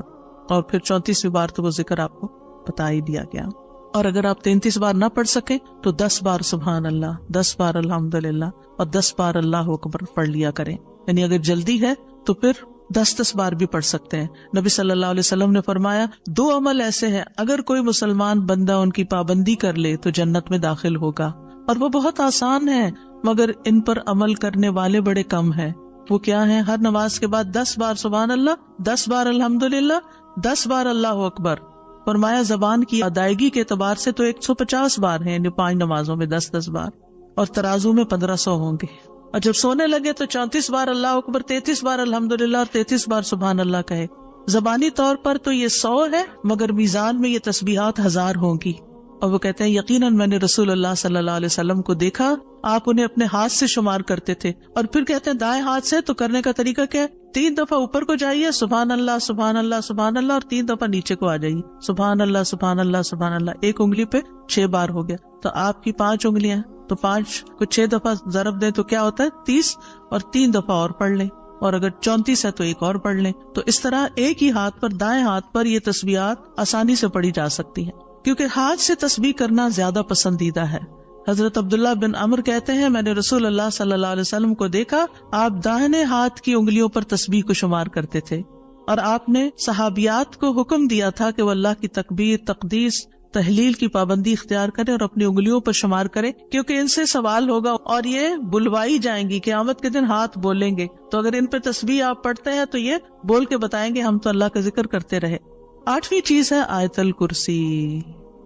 اور پھر 34ویں بار تو وہ ذکر آپ کو بتا ہی دیا گیا۔ اور اگر آپ 33 بار نہ پڑھ سکیں تو 10 بار سبحان اللہ، 10 بار الحمدللہ اور 10 بار اللہ اکبر پڑھ لیا کریں۔ یعنی اگر جلدی ہے تو پھر 10 بار بھی پڑھ سکتے ہیں۔ نبی صلی اللہ علیہ وسلم نے فرمایا 2 عمل ایسے ہیں اگر کوئی مسلمان بندہ ان کی پابندی کر لے تو جنت میں داخل ہوگا، اور وہ بہت آسان ہے مگر ان پر عمل کرنے والے بڑے کم ہیں۔ وہ کیا ہیں؟ ہر نماز کے بعد 10 بار سبحان اللہ، 10 بار الحمدللہ، 10 بار اللہ اکبر۔ فرمایا زبان کی ادائیگی کے اعتبار سے تو 150 بار ہیں، یعنی 5 نمازوں میں 10 بار، اور ترازو میں 1500 ہوں گے۔ اور جب سونے لگے تو 34 بار اللہ اکبر، 33 بار الحمدللہ اور 33 بار سبحان اللہ کہے۔ زبانی طور پر تو یہ 100 ہے مگر میزان میں یہ تسبیحات 1000 ہوں گی۔ اور وہ کہتے ہیں یقیناً میں نے رسول اللہ صلی اللہ علیہ وسلم کو دیکھا، آپ انہیں اپنے ہاتھ سے شمار کرتے تھے۔ اور پھر کہتے ہیں دائیں ہاتھ سے، تو کرنے کا طریقہ کیا ہے؟ 3 دفعہ اوپر کو جائیے سبحان اللہ سبحان اللہ سبحان اللہ، اور 3 دفعہ نیچے کو آ جائیے سبحان اللہ سبحان اللہ سبحان اللہ۔ ایک انگلی پہ 6 بار ہو گیا، تو آپ کی 5 انگلیاں، تو 5 کو 6 دفعہ ضرب دیں تو کیا ہوتا ہے؟ 30، اور 3 دفعہ اور پڑھ لیں، اور اگر 34 ہے تو ایک اور پڑھ لیں۔ تو اس طرح ایک ہی ہاتھ پر، دائیں ہاتھ پر یہ تسبیحات آسانی سے پڑھی جا سکتی ہیں، کیونکہ ہاتھ سے تسبیح کرنا زیادہ پسندیدہ ہے۔ حضرت عبداللہ بن عمر کہتے ہیں میں نے رسول اللہ صلی اللہ علیہ وسلم کو دیکھا، آپ داہنے ہاتھ کی انگلیوں پر تسبیح کو شمار کرتے تھے، اور آپ نے صحابیات کو حکم دیا تھا کہ وہ اللہ کی تکبیر، تقدیس، تحلیل کی پابندی اختیار کریں اور اپنی انگلیوں پر شمار کریں، کیونکہ ان سے سوال ہوگا اور یہ بلوائی جائیں گی، قیامت کے دن ہاتھ بولیں گے۔ تو اگر ان پہ تسبیح آپ پڑھتے ہیں تو یہ بول کے بتائیں گے ہم تو اللہ کا ذکر کرتے رہے۔ 8ویں چیز ہے آیت الکرسی۔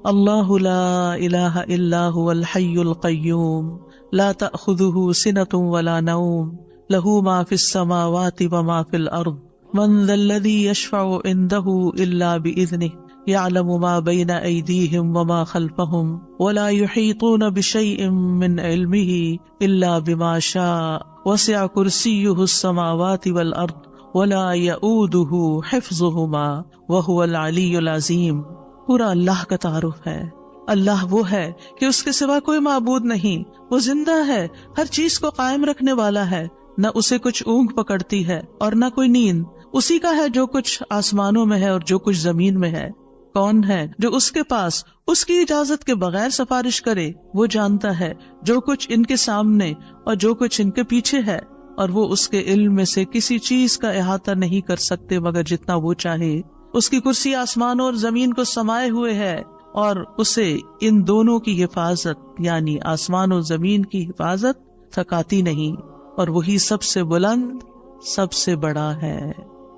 اللہ لا الہ الا هو الحی القیوم لا تأخذہ سنۃ ولا نوم لہ ما فی السماوات وما فی الارض من ذا الذی یشفع عنده الا بإذنہ یعلم ما بین ایدیہم وما خلفہم ولا یحیطون بشیء من علمہ الا بما شاء وسع کرسیہ السماوات والارض ولا یؤودہ حفظہما وہو العلی العظیم۔ پورا اللہ کا تعارف ہے۔ اللہ وہ ہے کہ اس کے سوا کوئی معبود نہیں، وہ زندہ ہے، ہر چیز کو قائم رکھنے والا ہے، نہ اسے کچھ اونگ پکڑتی ہے اور نہ کوئی نیند۔ اسی کا ہے جو کچھ آسمانوں میں ہے اور جو کچھ زمین میں ہے۔ کون ہے جو اس کے پاس اس کی اجازت کے بغیر سفارش کرے؟ وہ جانتا ہے جو کچھ ان کے سامنے اور جو کچھ ان کے پیچھے ہے، اور وہ اس کے علم میں سے کسی چیز کا احاطہ نہیں کر سکتے مگر جتنا وہ چاہے۔ اس کی کرسی آسمانوں اور زمین کو سمائے ہوئے ہے، اور اسے ان دونوں کی حفاظت یعنی آسمان اور زمین کی حفاظت تھکاتی نہیں، اور وہی سب سے بلند، سب سے بڑا ہے۔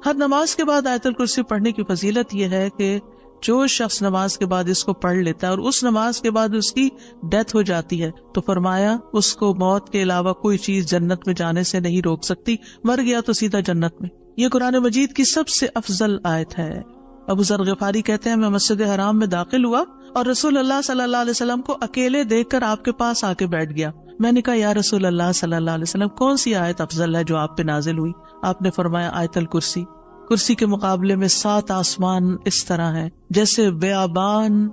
ہر نماز کے بعد آیت الکرسی پڑھنے کی فضیلت یہ ہے کہ جو شخص نماز کے بعد اس کو پڑھ لیتا ہے اور اس نماز کے بعد اس کی ڈیتھ ہو جاتی ہے تو فرمایا اس کو موت کے علاوہ کوئی چیز جنت میں جانے سے نہیں روک سکتی، مر گیا تو سیدھا جنت میں۔ یہ قرآن مجید کی سب سے افضل آیت ہے۔ ابو ذر غفاری کہتے ہیں میں مسجد حرام میں داخل ہوا اور رسول اللہ صلی اللہ علیہ وسلم کو اکیلے دیکھ کر آپ کے پاس آ کے بیٹھ گیا۔ میں نے کہا یا رسول اللہ صلی اللہ علیہ وسلم کون سی آیت افضل ہے جو آپ پہ نازل ہوئی؟ آپ نے فرمایا آیت الکرسی۔ کرسی کے مقابلے میں 7 آسمان اس طرح ہیں جیسے بیابان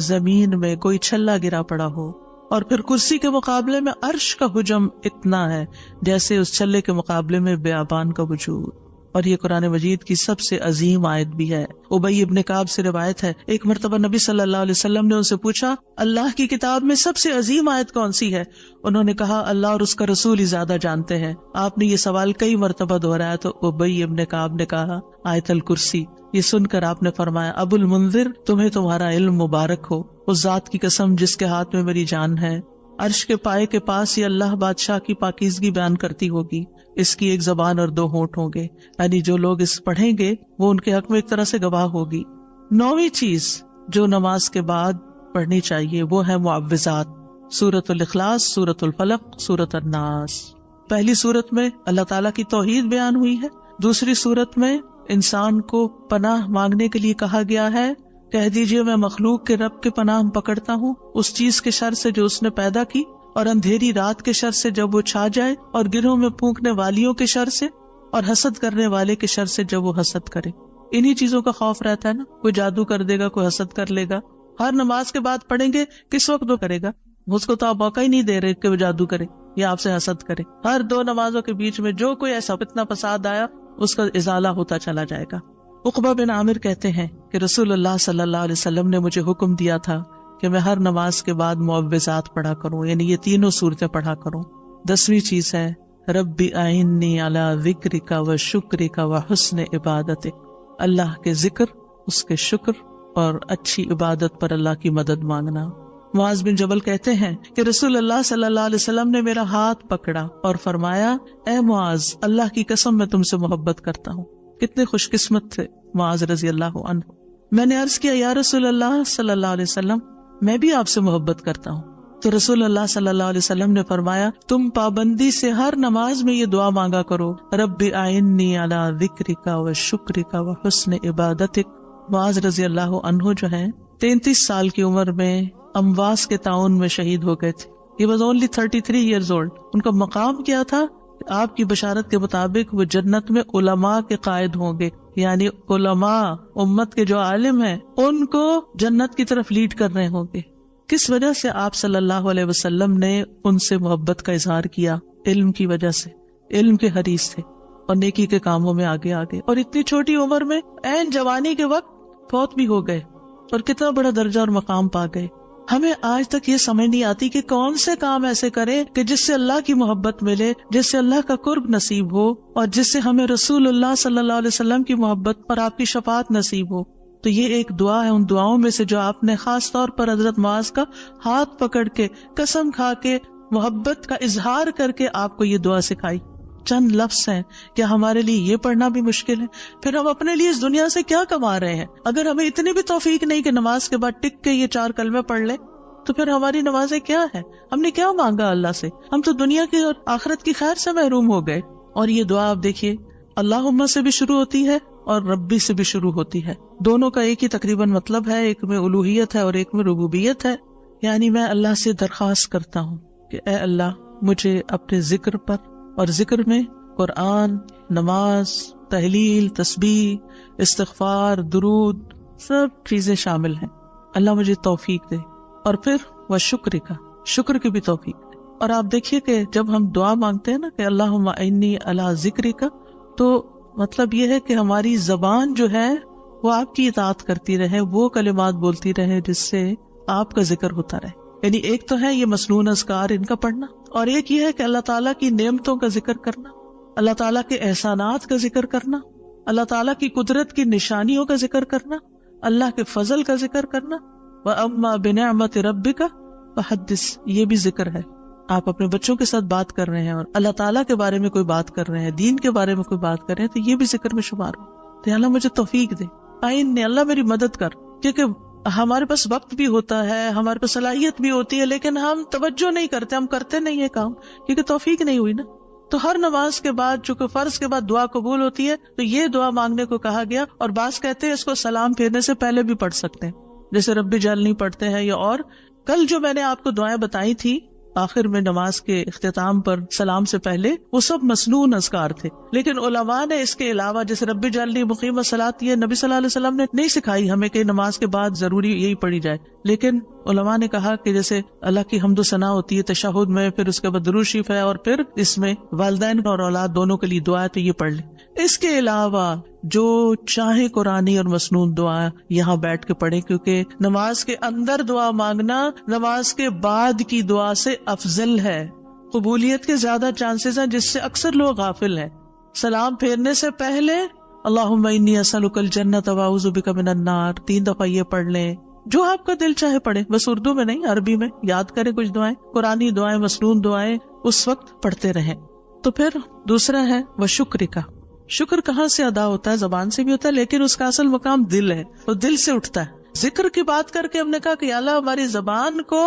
زمین میں کوئی چھلا گرا پڑا ہو، اور پھر کرسی کے مقابلے میں عرش کا حجم اتنا ہے جیسے اس چھلے کے مقابلے میں بیابان کا وجود۔ اور یہ قرآن مجید کی سب سے عظیم آیت بھی ہے۔ ابی ابن کعب سے روایت ہے ایک مرتبہ نبی صلی اللہ علیہ وسلم نے ان سے پوچھا اللہ کی کتاب میں سب سے عظیم آیت کون سی ہے؟ انہوں نے کہا اللہ اور اس کا رسول ہی زیادہ جانتے ہیں۔ آپ نے یہ سوال کئی مرتبہ دہرایا تو ابی ابن کعب نے کہا آیت الکرسی۔ یہ سن کر آپ نے فرمایا ابو المنذر تمہیں تمہارا علم مبارک ہو، اس ذات کی قسم جس کے ہاتھ میں میری جان ہے، عرش کے پائے کے پاس یہ اللہ بادشاہ کی پاکیزگی بیان کرتی ہوگی، اس کی ایک زبان اور 2 ہونٹ ہوں گے، یعنی جو لوگ اس پڑھیں گے وہ ان کے حق میں ایک طرح سے گواہ ہوگی۔ 9ویں چیز جو نماز کے بعد پڑھنی چاہیے وہ ہے معوذات، سورۃ الاخلاص، سورۃ الفلق، سورۃ الناس۔ پہلی سورت میں اللہ تعالیٰ کی توحید بیان ہوئی ہے، دوسری سورت میں انسان کو پناہ مانگنے کے لیے کہا گیا ہے، کہہ دیجئے میں مخلوق کے رب کے پناہ پکڑتا ہوں اس چیز کے شر سے جو اس نے پیدا کی، اور اندھیری رات کے شر سے جب وہ چھا جائے، اور گروہ میں پھونکنے والیوں کے شر سے، اور حسد کرنے والے کے شر سے جب وہ حسد کرے۔ انہی چیزوں کا خوف رہتا ہے نا، کوئی جادو کر دے گا، کوئی حسد کر لے گا۔ ہر نماز کے بعد پڑھیں گے، کس وقت وہ کرے گا؟ اس کو تو آپ موقع ہی نہیں دے رہے کہ وہ جادو کرے۔ یا آپ سے حسد کرے. ہر 2 نمازوں کے بیچ میں جو کوئی ایسا فتنہ فساد آیا اس کا ازالہ ہوتا چلا جائے گا. عقبہ بن عامر کہتے ہیں کہ رسول اللہ صلی اللہ علیہ وسلم نے مجھے حکم دیا تھا کہ میں ہر نماز کے بعد معوذات پڑھا کروں، یعنی یہ تینوں صورتیں پڑھا کروں. 10ویں چیز ہے ربی اعنی علی ذکرک و شکرک و حسن عبادتک، اللہ کے ذکر، اس کے شکر اور اچھی عبادت پر اللہ کی مدد مانگنا. معاذ بن جبل کہتے ہیں کہ رسول اللہ صلی اللہ علیہ وسلم نے میرا ہاتھ پکڑا اور فرمایا اے معاذ، اللہ کی قسم میں تم سے محبت کرتا ہوں. کتنے خوش قسمت تھے معاذ رضی اللہ عنہ. میں نے عرض کیا یا رسول اللہ صلی اللہ علیہ وسلم، میں بھی آپ سے محبت کرتا ہوں. تو رسول اللہ صلی اللہ علیہ وسلم نے فرمایا تم پابندی سے ہر نماز میں یہ دعا مانگا کرو، رب اعنی علی ذکرک و شکرک و حسن عبادتک. معاذ رضی اللہ عنہ جو ہیں 33 سال کی عمر میں امواس کے تعاون میں شہید ہو گئے تھے. He was only 33 years old. ان کا مقام کیا تھا؟ آپ کی بشارت کے مطابق وہ جنت میں علماء کے قائد ہوں گے، یعنی علماء امت کے جو عالم ہیں ان کو جنت کی طرف لیڈ کر رہے ہوں گے. کس وجہ سے آپ صلی اللہ علیہ وسلم نے ان سے محبت کا اظہار کیا؟ علم کی وجہ سے. علم کے حریص تھے اور نیکی کے کاموں میں آگے اور اتنی چھوٹی عمر میں عین جوانی کے وقت فوت بھی ہو گئے اور کتنا بڑا درجہ اور مقام پا گئے. ہمیں آج تک یہ سمجھ نہیں آتی کہ کون سے کام ایسے کریں کہ جس سے اللہ کی محبت ملے، جس سے اللہ کا قرب نصیب ہو اور جس سے ہمیں رسول اللہ صلی اللہ علیہ وسلم کی محبت اور آپ کی شفاعت نصیب ہو. تو یہ ایک دعا ہے ان دعاؤں میں سے جو آپ نے خاص طور پر حضرت معاذ کا ہاتھ پکڑ کے قسم کھا کے محبت کا اظہار کر کے آپ کو یہ دعا سکھائی. چند لفظ ہیں، کیا ہمارے لیے یہ پڑھنا بھی مشکل ہے؟ پھر ہم اپنے لیے اس دنیا سے کیا کما رہے ہیں؟ اگر ہمیں اتنی بھی توفیق نہیں کہ نماز کے بعد ٹک کے یہ 4 کلمے پڑھ لیں تو پھر ہماری نمازیں کیا ہے؟ ہم نے کیا مانگا اللہ سے؟ ہم تو دنیا کی اور آخرت کی خیر سے محروم ہو گئے. اور یہ دعا آپ دیکھیے اللہم سے بھی شروع ہوتی ہے اور ربی سے بھی شروع ہوتی ہے. دونوں کا ایک ہی تقریباً مطلب ہے، ایک میں الوہیت ہے اور ایک میں ربوبیت ہے. یعنی میں اللہ سے درخواست کرتا ہوں کہ اے اللہ مجھے اپنے ذکر پر، اور ذکر میں قرآن، نماز، تحلیل، تسبیح، استغفار، درود، سب چیزیں شامل ہیں، اللہ مجھے توفیق دے. اور پھر وہ شکر کی بھی توفیق دے. اور آپ دیکھیے کہ جب ہم دعا مانگتے ہیں نا کہ اللہم انی علی ذکرک، تو مطلب یہ ہے کہ ہماری زبان جو ہے وہ آپ کی اطاعت کرتی رہے، وہ کلمات بولتی رہے جس سے آپ کا ذکر ہوتا رہے. یعنی ایک تو ہے یہ مسنون اذکار ان کا پڑھنا، اور ایک یہ ہے کہ اللہ تعالیٰ کی نعمتوں کا ذکر کرنا، اللہ تعالیٰ کے احسانات کا ذکر کرنا، اللہ تعالیٰ کی قدرت کی نشانیوں کا ذکر کرنا، اللہ کے فضل کا ذکر کرنا. وَأَمَّا بِنِعْمَةِ رَبِّكَ فَحَدِّثْ، یہ بھی ذکر ہے. آپ اپنے بچوں کے ساتھ بات کر رہے ہیں اور اللہ تعالیٰ کے بارے میں کوئی بات کر رہے ہیں، دین کے بارے میں کوئی بات کر رہے ہیں، تو یہ بھی ذکر میں شمار ہو. تو اللہ مجھے توفیق دے، اللہ میری مدد کر. کیونکہ ہمارے پاس وقت بھی ہوتا ہے، ہمارے پاس صلاحیت بھی ہوتی ہے، لیکن ہم توجہ نہیں کرتے، ہم کرتے نہیں ہے کام، کیونکہ توفیق نہیں ہوئی نا. تو ہر نماز کے بعد، چونکہ فرض کے بعد دعا قبول ہوتی ہے، تو یہ دعا مانگنے کو کہا گیا. اور بعض کہتے ہیں اس کو سلام پھیرنے سے پہلے بھی پڑھ سکتے ہیں، جیسے ربی جعلنی پڑھتے ہیں. یا اور کل جو میں نے آپ کو دعائیں بتائی تھی آخر میں نماز کے اختتام پر سلام سے پہلے، وہ سب مسنون اذکار تھے. لیکن علماء نے اس کے علاوہ جیسے رب جعلنی مقیم الصلاۃ، یہ نبی صلی اللہ علیہ وسلم نے نہیں سکھائی ہمیں کہ نماز کے بعد ضروری یہی پڑھی جائے. لیکن علماء نے کہا کہ جیسے اللہ کی حمد و ثنا ہوتی ہے تشہد میں، پھر اس کے بعد درود شریف ہے، اور پھر اس میں والدین اور اولاد دونوں کے لیے دعا ہے، تو یہ پڑھ لیں. اس کے علاوہ جو چاہے قرآنی اور مسنون دعا یہاں بیٹھ کے پڑھیں، کیونکہ نماز کے اندر دعا مانگنا نماز کے بعد کی دعا سے افضل ہے. قبولیت کے زیادہ چانسز ہیں جس سے اکثر لوگ غافل ہیں. سلام پھیرنے سے پہلے اللہم انی اسألک الجنۃ واعوذ بک من النار 3 دفعہ یہ پڑھ لیں. جو آپ کا دل چاہے پڑھیں، بس اردو میں نہیں، عربی میں یاد کریں کچھ دعائیں، قرآنی دعائیں، مسنون دعائیں اس وقت پڑھتے رہیں. تو پھر دوسرا ہے وہ شکر. شکر کہاں سے ادا ہوتا ہے؟ زبان سے بھی ہوتا ہے، لیکن اس کا اصل مقام دل ہے، وہ دل سے اٹھتا ہے. ذکر کی بات کر کے ہم نے کہا کہ اللہ ہماری زبان کو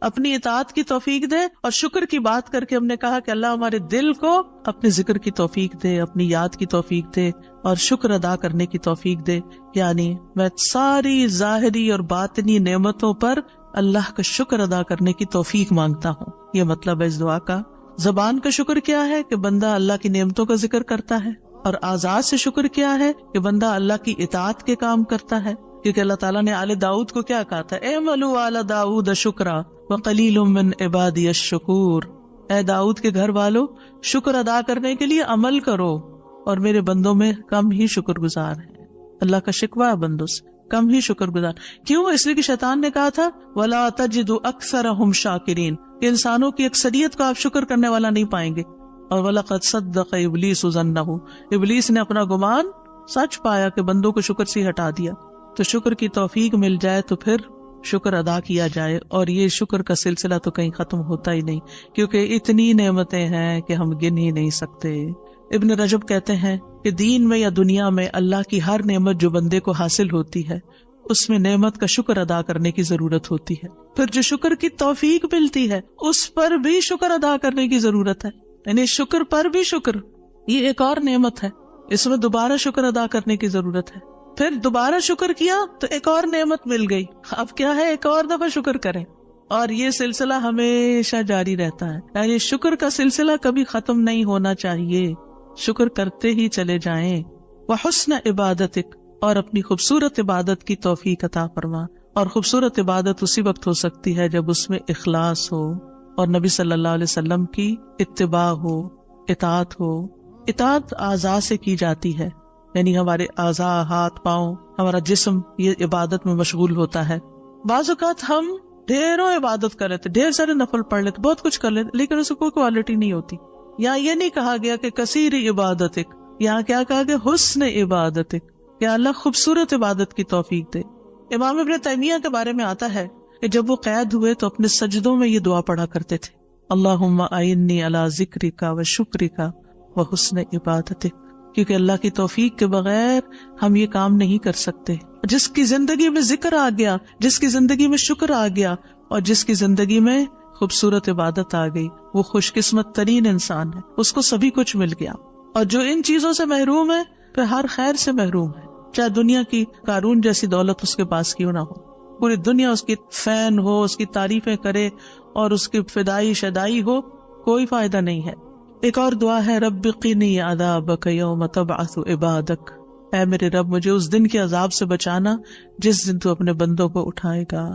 اپنی اطاعت کی توفیق دے، اور شکر کی بات کر کے ہم نے کہا کہ اللہ ہمارے دل کو اپنے ذکر کی توفیق دے، اپنی یاد کی توفیق دے اور شکر ادا کرنے کی توفیق دے. یعنی میں ساری ظاہری اور باطنی نعمتوں پر اللہ کا شکر ادا کرنے کی توفیق مانگتا ہوں. یہ مطلب ہے اس دعا کا. زبان کا شکر کیا ہے کہ بندہ اللہ کی نعمتوں کا ذکر کرتا ہے، اور اعضاء سے شکر کیا ہے کہ بندہ اللہ کی اطاعت کے کام کرتا ہے. کیونکہ اللہ تعالیٰ نے آل داؤد کو کیا کہا تھا؟ اعملوا آل داؤد شکرا وقلیل من عبادی الشکور. اے داؤد کے گھر والو شکر ادا کرنے کے لیے عمل کرو، اور میرے بندوں میں کم ہی شکر گزار ہیں. اللہ کا شکوہ ہے بندوں سے، کم ہی شکر گزار. کیوں؟ اس لیے کہ شیطان نے کہا تھا وَلَا تَجِدُ أَكْثَرَهُمْ شَاكِرِينَ کہ انسانوں کی اکثریت کو آپ شکر کرنے والا نہیں پائیں گے. اور وَلَقَدْ صَدَّقَ إِبْلِيسُ ظَنَّهُ ابلیس نے اپنا گمان سچ پایا کہ بندوں کو شکر سے ہٹا دیا. تو شکر کی توفیق مل جائے تو پھر شکر ادا کیا جائے، اور یہ شکر کا سلسلہ تو کہیں ختم ہوتا ہی نہیں، کیونکہ اتنی نعمتیں ہیں کہ ہم گن ہی نہیں سکتے. ابن رجب کہتے ہیں کہ دین میں یا دنیا میں اللہ کی ہر نعمت جو بندے کو حاصل ہوتی ہے اس میں نعمت کا شکر ادا کرنے کی ضرورت ہوتی ہے. پھر جو شکر کی توفیق ملتی ہے اس پر بھی شکر ادا کرنے کی ضرورت ہے، یعنی شکر پر بھی شکر، یہ ایک اور نعمت ہے، اس میں دوبارہ شکر ادا کرنے کی ضرورت ہے. پھر دوبارہ شکر کیا تو ایک اور نعمت مل گئی، اب کیا ہے ایک اور دفعہ شکر کریں، اور یہ سلسلہ ہمیشہ جاری رہتا ہے. یعنی شکر کا سلسلہ کبھی ختم نہیں ہونا چاہیے، شکر کرتے ہی چلے جائیں. وحسن عبادتک اور اپنی خوبصورت عبادت کی توفیق عطا فرما. اور خوبصورت عبادت اسی وقت ہو سکتی ہے جب اس میں اخلاص ہو اور نبی صلی اللہ علیہ وسلم کی اتباع ہو، اطاعت ہو. اطاعت اعضاء سے کی جاتی ہے، یعنی ہمارے اعضاء، ہاتھ پاؤں، ہمارا جسم یہ عبادت میں مشغول ہوتا ہے. بعض اوقات ہم ڈھیروں عبادت کر لیتے، ڈھیر سارے نفل پڑھ لیتے، بہت کچھ کر لیتے، لیکن اس کو کوئی کوالٹی نہیں ہوتی. یہاں یہ نہیں کہا گیا کہ کثیر عبادتک، یہاں کیا کہا گیا؟ حسن عبادتک، کہ اللہ خوبصورت عبادت کی توفیق دے. امام ابن تیمیہ کے بارے میں آتا ہے کہ جب وہ قید ہوئے تو اپنے سجدوں میں یہ دعا پڑھا کرتے تھے، اللہم اعنی علی ذکرک و شکرک و حسن عبادتک، کیونکہ اللہ کی توفیق کے بغیر ہم یہ کام نہیں کر سکتے. جس کی زندگی میں ذکر آ گیا، جس کی زندگی میں شکر آ گیا، اور جس کی زندگی میں خوبصورت عبادت آ گئی، وہ خوش قسمت ترین انسان ہے، اس کو سبھی کچھ مل گیا. اور جو ان چیزوں سے محروم ہے پھر ہر خیر سے محروم ہے، چاہے دنیا کی قارون جیسی دولت اس کے پاس کیوں نہ ہو، پوری دنیا اس کی فین ہو، اس کی تعریفیں کرے اور اس کی فدائی شدائی ہو، کوئی فائدہ نہیں ہے. ایک اور دعا ہے رب قنی عذابک یوم تبعث عبادک، اے میرے رب مجھے اس دن کے عذاب سے بچانا جس دن تو اپنے بندوں کو اٹھائے گا.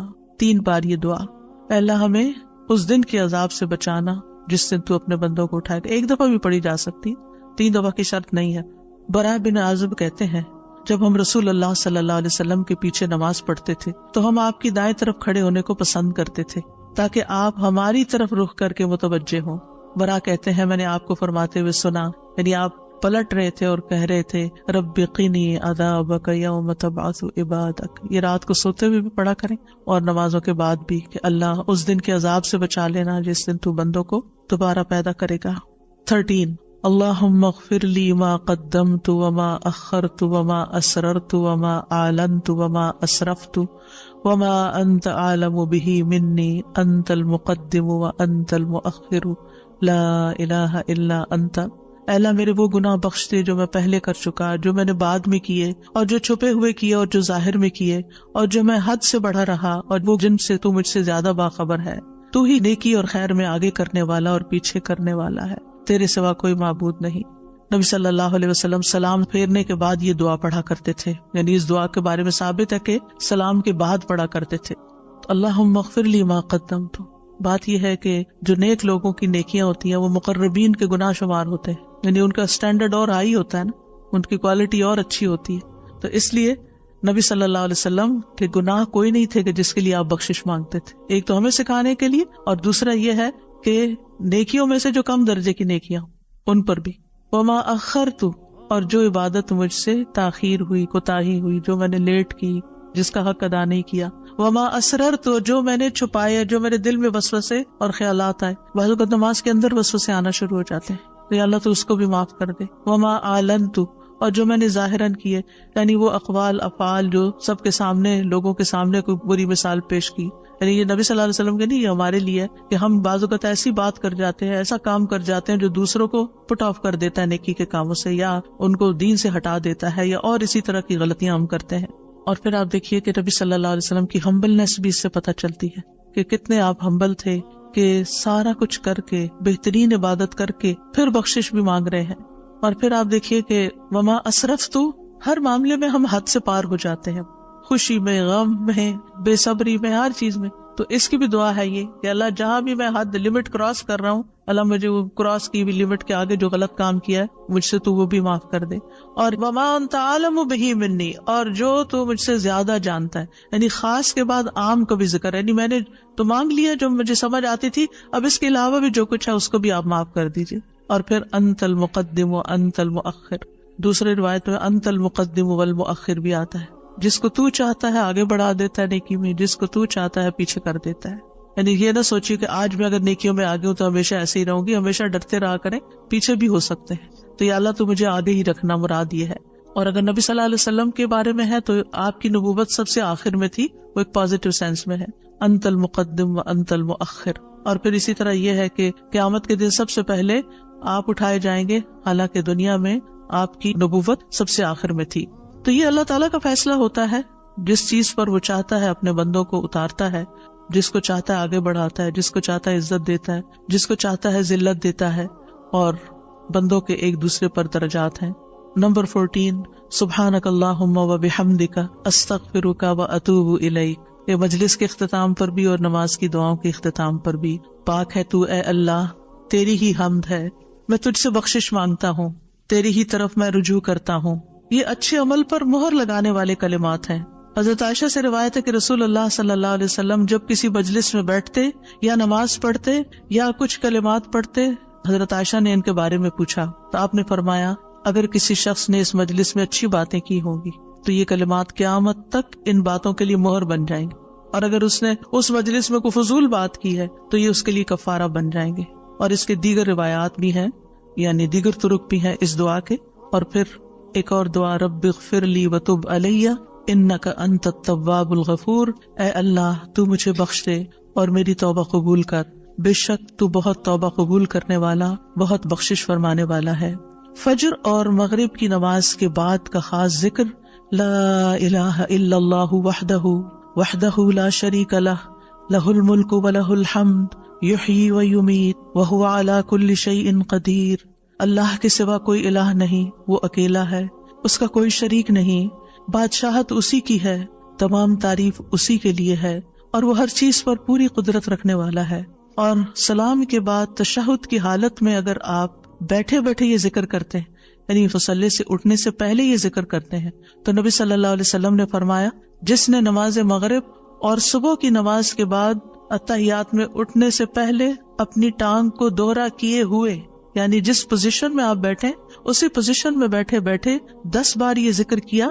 3 بار یہ دعا، اے اللہ ہمیں اس دن کے عذاب سے بچانا جس دن تو اپنے بندوں کو اٹھائے گا. ایک دفعہ بھی پڑھی جا سکتی، 3 دفعہ کی شرط نہیں ہے. براء بن عازب کہتے ہیں جب ہم رسول اللہ صلی اللہ علیہ وسلم کے پیچھے نماز پڑھتے تھے تو ہم آپ کی دائیں طرف کھڑے ہونے کو پسند کرتے تھے تاکہ آپ ہماری طرف رخ کر کے متوجہ ہوں. براء کہتے ہیں میں نے آپ کو فرماتے ہوئے سنا، یعنی آپ پلٹ رہے تھے اور کہہ رہے تھے رب قنی عذابک یوم تبعث عبادک. یہ رات کو سوتے ہوئے بھی پڑھا کریں اور نمازوں کے بعد بھی کہ اللہ اس دن کے عذاب سے بچا لینا جس دن تو بندوں کو دوبارہ پیدا کرے گا. 13 اللہم اغفر لی ما قدمت وما اخرت وما اسررت وما اعلنت وما اسرفت وما انت عالم به منی انت المقدم وانت المؤخر لا الہ الا انت. اے اللہ میرے وہ گناہ بخش دے جو میں پہلے کر چکا، جو میں نے بعد میں کیے، اور جو چھپے ہوئے کیے اور جو ظاہر میں کیے، اور جو میں حد سے بڑھا رہا اور وہ جن سے تو مجھ سے زیادہ باخبر ہے. تو ہی نیکی اور خیر میں آگے کرنے والا اور پیچھے کرنے والا ہے، تیرے سوا کوئی معبود نہیں. نبی صلی اللہ علیہ وسلم سلام پھیرنے کے بعد یہ دعا پڑھا کرتے تھے، یعنی اس دعا کے بارے میں ثابت ہے کہ سلام کے بعد پڑھا کرتے تھے. اللہم اغفر لی ما قدمت. بات یہ ہے کہ جو نیک لوگوں کی نیکیاں ہوتی ہیں وہ مقربین کے گناہ شمار ہوتے ہیں، یعنی ان کا سٹینڈرڈ اور ہائی ہوتا ہے نا، ان کی کوالٹی اور اچھی ہوتی ہے. تو اس لیے نبی صلی اللہ علیہ وسلم کے گناہ کوئی نہیں تھے کہ جس کے لیے آپ بخشش مانگتے تھے. ایک تو ہمیں سکھانے کے لیے، اور دوسرا یہ ہے کہ نیکیوں میں سے جو کم درجے کی نیکیاں ان پر بھی. وما اخرت، اور جو عبادت مجھ سے تاخیر ہوئی، کوتاہی ہوئی، جو میں نے لیٹ کی، جس کا حق ادا نہیں کیا. وما اسررت، جو میں نے چھپایا، جو میرے دل میں وسوسے اور خیالات آئے. بعض اوقات نماز کے اندر وسوسے آنا شروع ہو جاتے ہیں، یا اللہ تو اس کو بھی معاف کر دے. وما اعلنت، اور جو میں نے ظاہراً کیے، یعنی وہ اقوال افعال جو سب کے سامنے، لوگوں کے سامنے کوئی بری مثال پیش کی. یعنی یہ نبی صلی اللہ علیہ وسلم کے نہیں، یہ ہمارے لیے کہ ہم بعض اوقات ایسی بات کر جاتے ہیں، ایسا کام کر جاتے ہیں جو دوسروں کو پٹ آف کر دیتا ہے نیکی کے کاموں سے، یا ان کو دین سے ہٹا دیتا ہے، یا اور اسی طرح کی غلطیاں ہم کرتے ہیں. اور پھر آپ دیکھیے کہ نبی صلی اللہ علیہ وسلم کی ہمبلنس بھی اس سے پتہ چلتی ہے کہ کتنے آپ ہمبل تھے، کہ سارا کچھ کر کے، بہترین عبادت کر کے پھر بخشش بھی مانگ رہے ہیں. اور پھر آپ دیکھیے کہ وما اسرفت، ہر معاملے میں ہم حد سے پار ہو جاتے ہیں، خوشی میں، غم میں، بے صبری میں، ہر چیز میں. تو اس کی بھی دعا ہے یہ کہ اللہ جہاں بھی میں حد لمٹ کراس کر رہا ہوں، اللہ مجھے وہ کراس کی بھی لمٹ کے آگے جو غلط کام کیا ہے مجھ سے تو وہ بھی معاف کر دے. اور وما انت عالم بہ منی، اور جو تو مجھ سے زیادہ جانتا ہے، یعنی خاص کے بعد عام کا بھی ذکر ہے، یعنی میں نے تو مانگ لیا جو مجھے سمجھ آتی تھی، اب اس کے علاوہ بھی جو کچھ ہے اس کو بھی آپ معاف کر دیجیے. اور پھر انت المقدم و انت المؤخر، دوسرے روایت میں انت المقدم والمؤخر بھی آتا ہے، جس کو تو چاہتا ہے آگے بڑھا دیتا ہے نیکی میں، جس کو تو چاہتا ہے پیچھے کر دیتا ہے. یعنی یہ نہ سوچیے کہ آج میں اگر نیکیوں میں آگے ہوں تو ہمیشہ ایسے ہی رہوں گی، ہمیشہ ڈرتے رہا کریں، پیچھے بھی ہو سکتے ہیں. تو یا اللہ تو مجھے آگے ہی رکھنا مراد یہ ہے. اور اگر نبی صلی اللہ علیہ وسلم کے بارے میں ہے تو آپ کی نبوت سب سے آخر میں تھی، وہ ایک پازیٹو سینس میں ہے، انت المقدم و انت المؤخر. اور پھر اسی طرح یہ ہے کہ قیامت کے دن سب سے پہلے آپ اٹھائے جائیں گے، حالانکہ دنیا میں آپ کی نبوت سب سے آخر میں تھی. تو یہ اللہ تعالیٰ کا فیصلہ ہوتا ہے، جس چیز پر وہ چاہتا ہے اپنے بندوں کو اتارتا ہے، جس کو چاہتا ہے آگے بڑھاتا ہے، جس کو چاہتا ہے عزت دیتا ہے، جس کو چاہتا ہے ذلت دیتا ہے. اور بندوں کے ایک دوسرے پر درجات ہیں. نمبر 14 سبحانک اللہم و بحمدک استغفرک و اتوب الیک. یہ مجلس کے اختتام پر بھی اور نماز کی دعاؤں کے اختتام پر بھی، پاک ہے تو اے اللہ، تیری ہی حمد ہے، میں تجھ سے بخشش مانگتا ہوں، تیری ہی طرف میں رجوع کرتا ہوں. یہ اچھے عمل پر مہر لگانے والے کلمات ہیں. حضرت عائشہ سے روایت ہے کہ رسول اللہ صلی اللہ علیہ وسلم جب کسی مجلس میں بیٹھتے یا نماز پڑھتے یا کچھ کلمات پڑھتے، حضرت عائشہ نے ان کے بارے میں پوچھا تو آپ نے فرمایا اگر کسی شخص نے اس مجلس میں اچھی باتیں کی ہوں گی تو یہ کلمات قیامت تک ان باتوں کے لیے مہر بن جائیں گے، اور اگر اس نے اس مجلس میں کوئی فضول بات کی ہے تو یہ اس کے لیے کفارہ بن جائیں گے. اور اس کے دیگر روایات بھی ہیں، یعنی دیگر طرق بھی ہیں اس دعا کے. اور پھر ایک اور دعا، رب اغفر لی وتب علی انک انت التواب الغفور، اے اللہ تو مجھے بخش دے اور میری توبہ قبول کر، بے شک تو بہت توبہ قبول کرنے والا، بہت بخشش فرمانے والا ہے. فجر اور مغرب کی نماز کے بعد کا خاص ذکر، لا الہ الا اللہ وحدہ وحدہ لا شریک لہ، لہ الملک ولہ الحمد یحیی ویمیت وہو علی کل شیء قدیر. اللہ کے سوا کوئی الہ نہیں، وہ اکیلا ہے، اس کا کوئی شریک نہیں، بادشاہت اسی کی ہے، تمام تعریف اسی کے لیے ہے، اور وہ ہر چیز پر پوری قدرت رکھنے والا ہے. اور سلام کے بعد تشہد کی حالت میں اگر آپ بیٹھے بیٹھے یہ ذکر کرتے ہیں، یعنی مصلی سے اٹھنے سے پہلے یہ ذکر کرتے ہیں، تو نبی صلی اللہ علیہ وسلم نے فرمایا جس نے نماز مغرب اور صبح کی نماز کے بعد اتحیات میں اٹھنے سے پہلے اپنی ٹانگ کو دوہرا کیے ہوئے، یعنی جس پوزیشن میں آپ بیٹھے اسی پوزیشن میں بیٹھے بیٹھے 10 بار یہ ذکر کیا،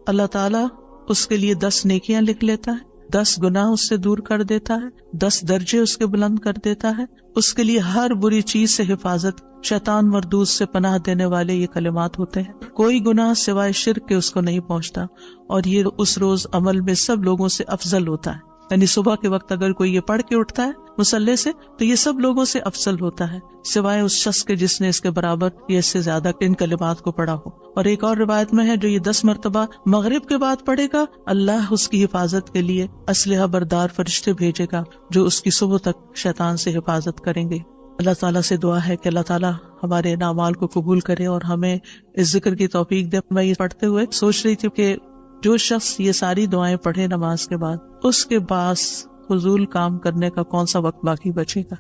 اللہ تعالیٰ اس کے لیے 10 نیکیاں لکھ لیتا ہے، 10 گناہ اس سے دور کر دیتا ہے، 10 درجے اس کے بلند کر دیتا ہے. اس کے لیے ہر بری چیز سے حفاظت، شیطان مردود سے پناہ دینے والے یہ کلمات ہوتے ہیں. کوئی گناہ سوائے شرک کے اس کو نہیں پہنچتا، اور یہ اس روز عمل میں سب لوگوں سے افضل ہوتا ہے. یعنی صبح کے وقت اگر کوئی یہ پڑھ کے اٹھتا ہے مصلی سے تو یہ سب لوگوں سے افضل ہوتا ہے، سوائے اس شخص کے جس نے اس کے برابر یا اس سے زیادہ ان کلمات کو پڑھا ہو. اور ایک اور روایت میں ہے جو یہ 10 مرتبہ مغرب کے بعد پڑھے گا، اللہ اس کی حفاظت کے لیے اسلحہ بردار فرشتے بھیجے گا جو اس کی صبح تک شیطان سے حفاظت کریں گے. اللہ تعالیٰ سے دعا ہے کہ اللہ تعالیٰ ہمارے اعمال کو قبول کرے اور ہمیں اس ذکر کی توفیق دے. میں یہ پڑھتے ہوئے سوچ رہی تھی کہ جو شخص یہ ساری دعائیں پڑھے نماز کے بعد، اس کے پاس فضول کام کرنے کا کون سا وقت باقی بچے گا.